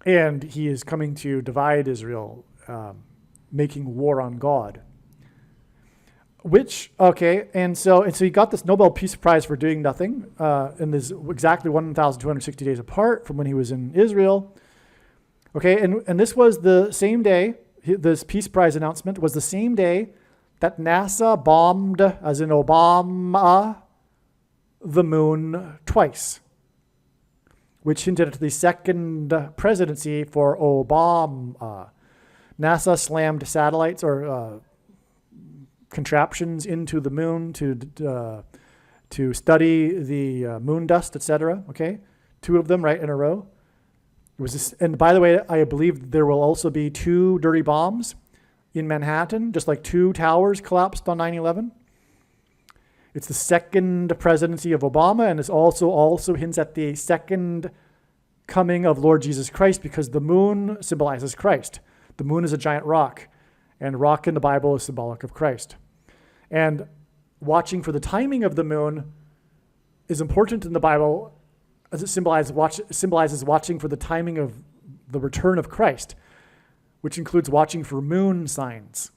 And he is coming to divide Israel, making war on God. And so he got this Nobel Peace Prize for doing nothing, and this exactly 1,260 days apart from when he was in Israel. Okay, and this was the same day, this Peace Prize announcement was the same day that NASA bombed, as in Obama, the moon twice, which hinted at the second presidency for Obama. NASA slammed satellites or contraptions into the moon to study the moon dust, etc. Okay, 2 of them right in a row. It was this, and by the way, I believe there will also be 2 dirty bombs in Manhattan, just like 2 towers collapsed on 9/11. It's the second presidency of Obama, and it also hints at the second coming of Lord Jesus Christ, because the moon symbolizes Christ. The moon is a giant rock, and rock in the Bible is symbolic of Christ. And watching for the timing of the moon is important in the Bible, as it symbolizes watching for the timing of the return of Christ, which includes watching for moon signs.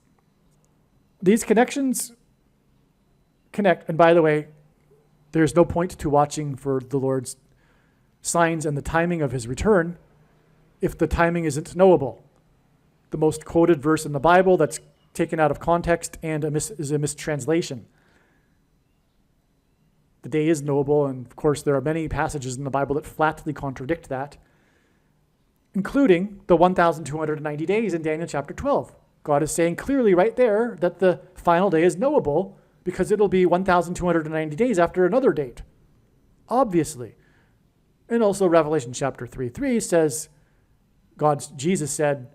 These connections connect, and by the way, there's no point to watching for the Lord's signs and the timing of his return if the timing isn't knowable. The most quoted verse in the Bible that's taken out of context and is a mistranslation. The day is knowable, and of course there are many passages in the Bible that flatly contradict that, including the 1,290 days in Daniel chapter 12. God is saying clearly right there that the final day is knowable because it'll be 1,290 days after another date. Obviously. And also Revelation chapter 3:3 says, Jesus said,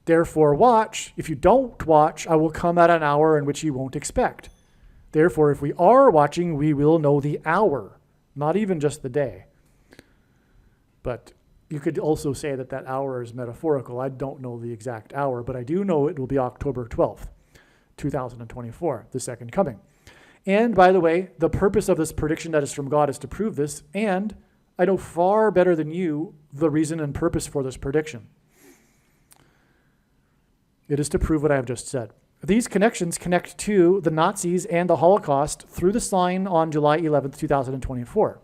therefore watch. If you don't watch, I will come at an hour in which you won't expect. Therefore, if we are watching, we will know the hour, not even just the day. But you could also say that that hour is metaphorical. I don't know the exact hour, but I do know it will be October 12th, 2024, the second coming. And by the way, the purpose of this prediction that is from God is to prove this, and I know far better than you the reason and purpose for this prediction. It is to prove what I have just said. These connections connect to the Nazis and the Holocaust through the sign on July 11th, 2024.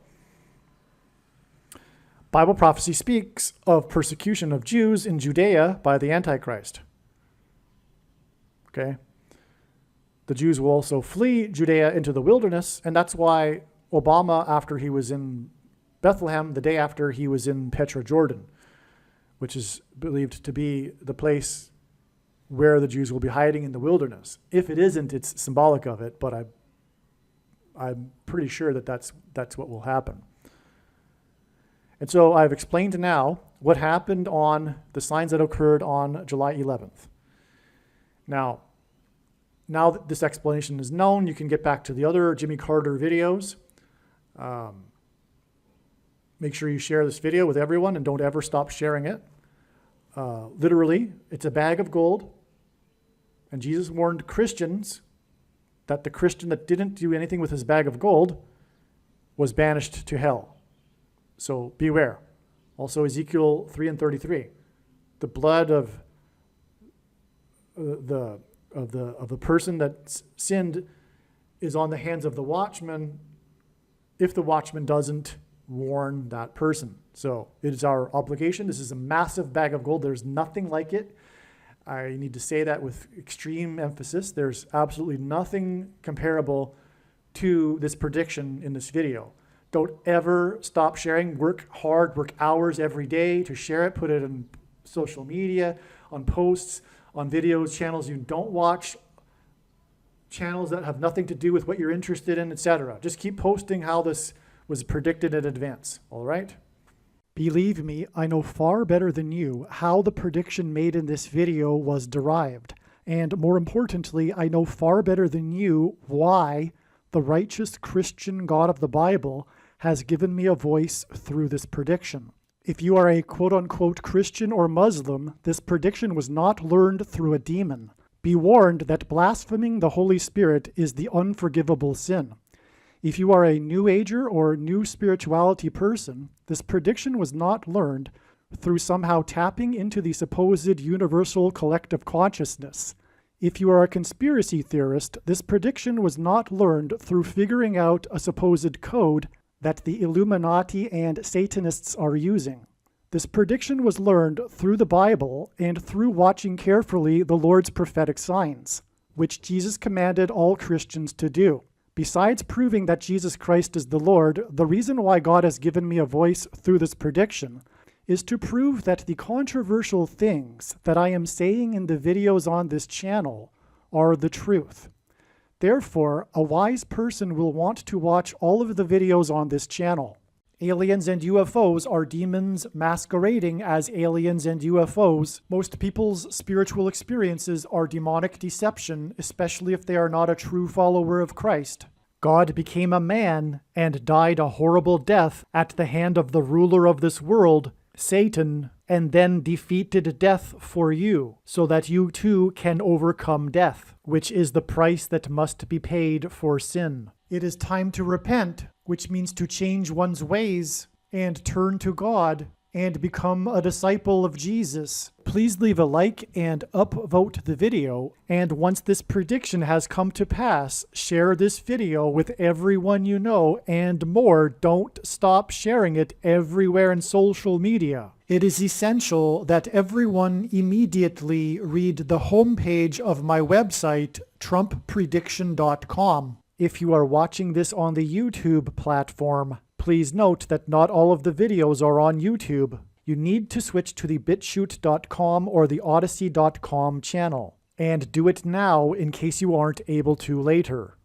Bible prophecy speaks of persecution of Jews in Judea by the Antichrist. Okay? The Jews will also flee Judea into the wilderness, and that's why Obama, after he was in Bethlehem, the day after he was in Petra, Jordan, which is believed to be the place where the Jews will be hiding in the wilderness. If it isn't, it's symbolic of it, but I'm pretty sure that that's what will happen. And so I've explained now what happened on the signs that occurred on July 11th. Now that this explanation is known, you can get back to the other Jimmy Carter videos. Make sure you share this video with everyone and don't ever stop sharing it. Literally, it's a bag of gold. And Jesus warned Christians that the Christian that didn't do anything with his bag of gold was banished to hell. So beware. Also Ezekiel 3:33. The blood of the person that sinned is on the hands of the watchman if the watchman doesn't warn that person. So it is our obligation. This is a massive bag of gold. There's nothing like it. I need to say that with extreme emphasis. There's absolutely nothing comparable to this prediction in this video. Don't ever stop sharing. Work hard, work hours every day to share it. Put it in social media, on posts, on videos, channels you don't watch, channels that have nothing to do with what you're interested in, etc. Just keep posting how this was predicted in advance, all right? Believe me, I know far better than you how the prediction made in this video was derived. And more importantly, I know far better than you why the righteous Christian God of the Bible has given me a voice through this prediction. If you are a quote-unquote Christian or Muslim, this prediction was not learned through a demon. Be warned that blaspheming the Holy Spirit is the unforgivable sin. If you are a New Ager or New Spirituality person, this prediction was not learned through somehow tapping into the supposed universal collective consciousness. If you are a conspiracy theorist, this prediction was not learned through figuring out a supposed code that the Illuminati and Satanists are using. This prediction was learned through the Bible and through watching carefully the Lord's prophetic signs, which Jesus commanded all Christians to do. Besides proving that Jesus Christ is the Lord, the reason why God has given me a voice through this prediction is to prove that the controversial things that I am saying in the videos on this channel are the truth. Therefore, a wise person will want to watch all of the videos on this channel. Aliens and UFOs are demons masquerading as aliens and UFOs. Most people's spiritual experiences are demonic deception, especially if they are not a true follower of Christ. God became a man and died a horrible death at the hand of the ruler of this world, Satan, and then defeated death for you, so that you too can overcome death, which is the price that must be paid for sin. It is time to repent, which means to change one's ways and turn to God and become a disciple of Jesus. Please leave a like and upvote the video. And once this prediction has come to pass, share this video with everyone you know and more. Don't stop sharing it everywhere in social media. It is essential that everyone immediately read the homepage of my website, TrumpPrediction.com. If you are watching this on the YouTube platform, please note that not all of the videos are on YouTube. you need to switch to the BitChute.com or the Odyssey.com channel. And do it now in case you aren't able to later.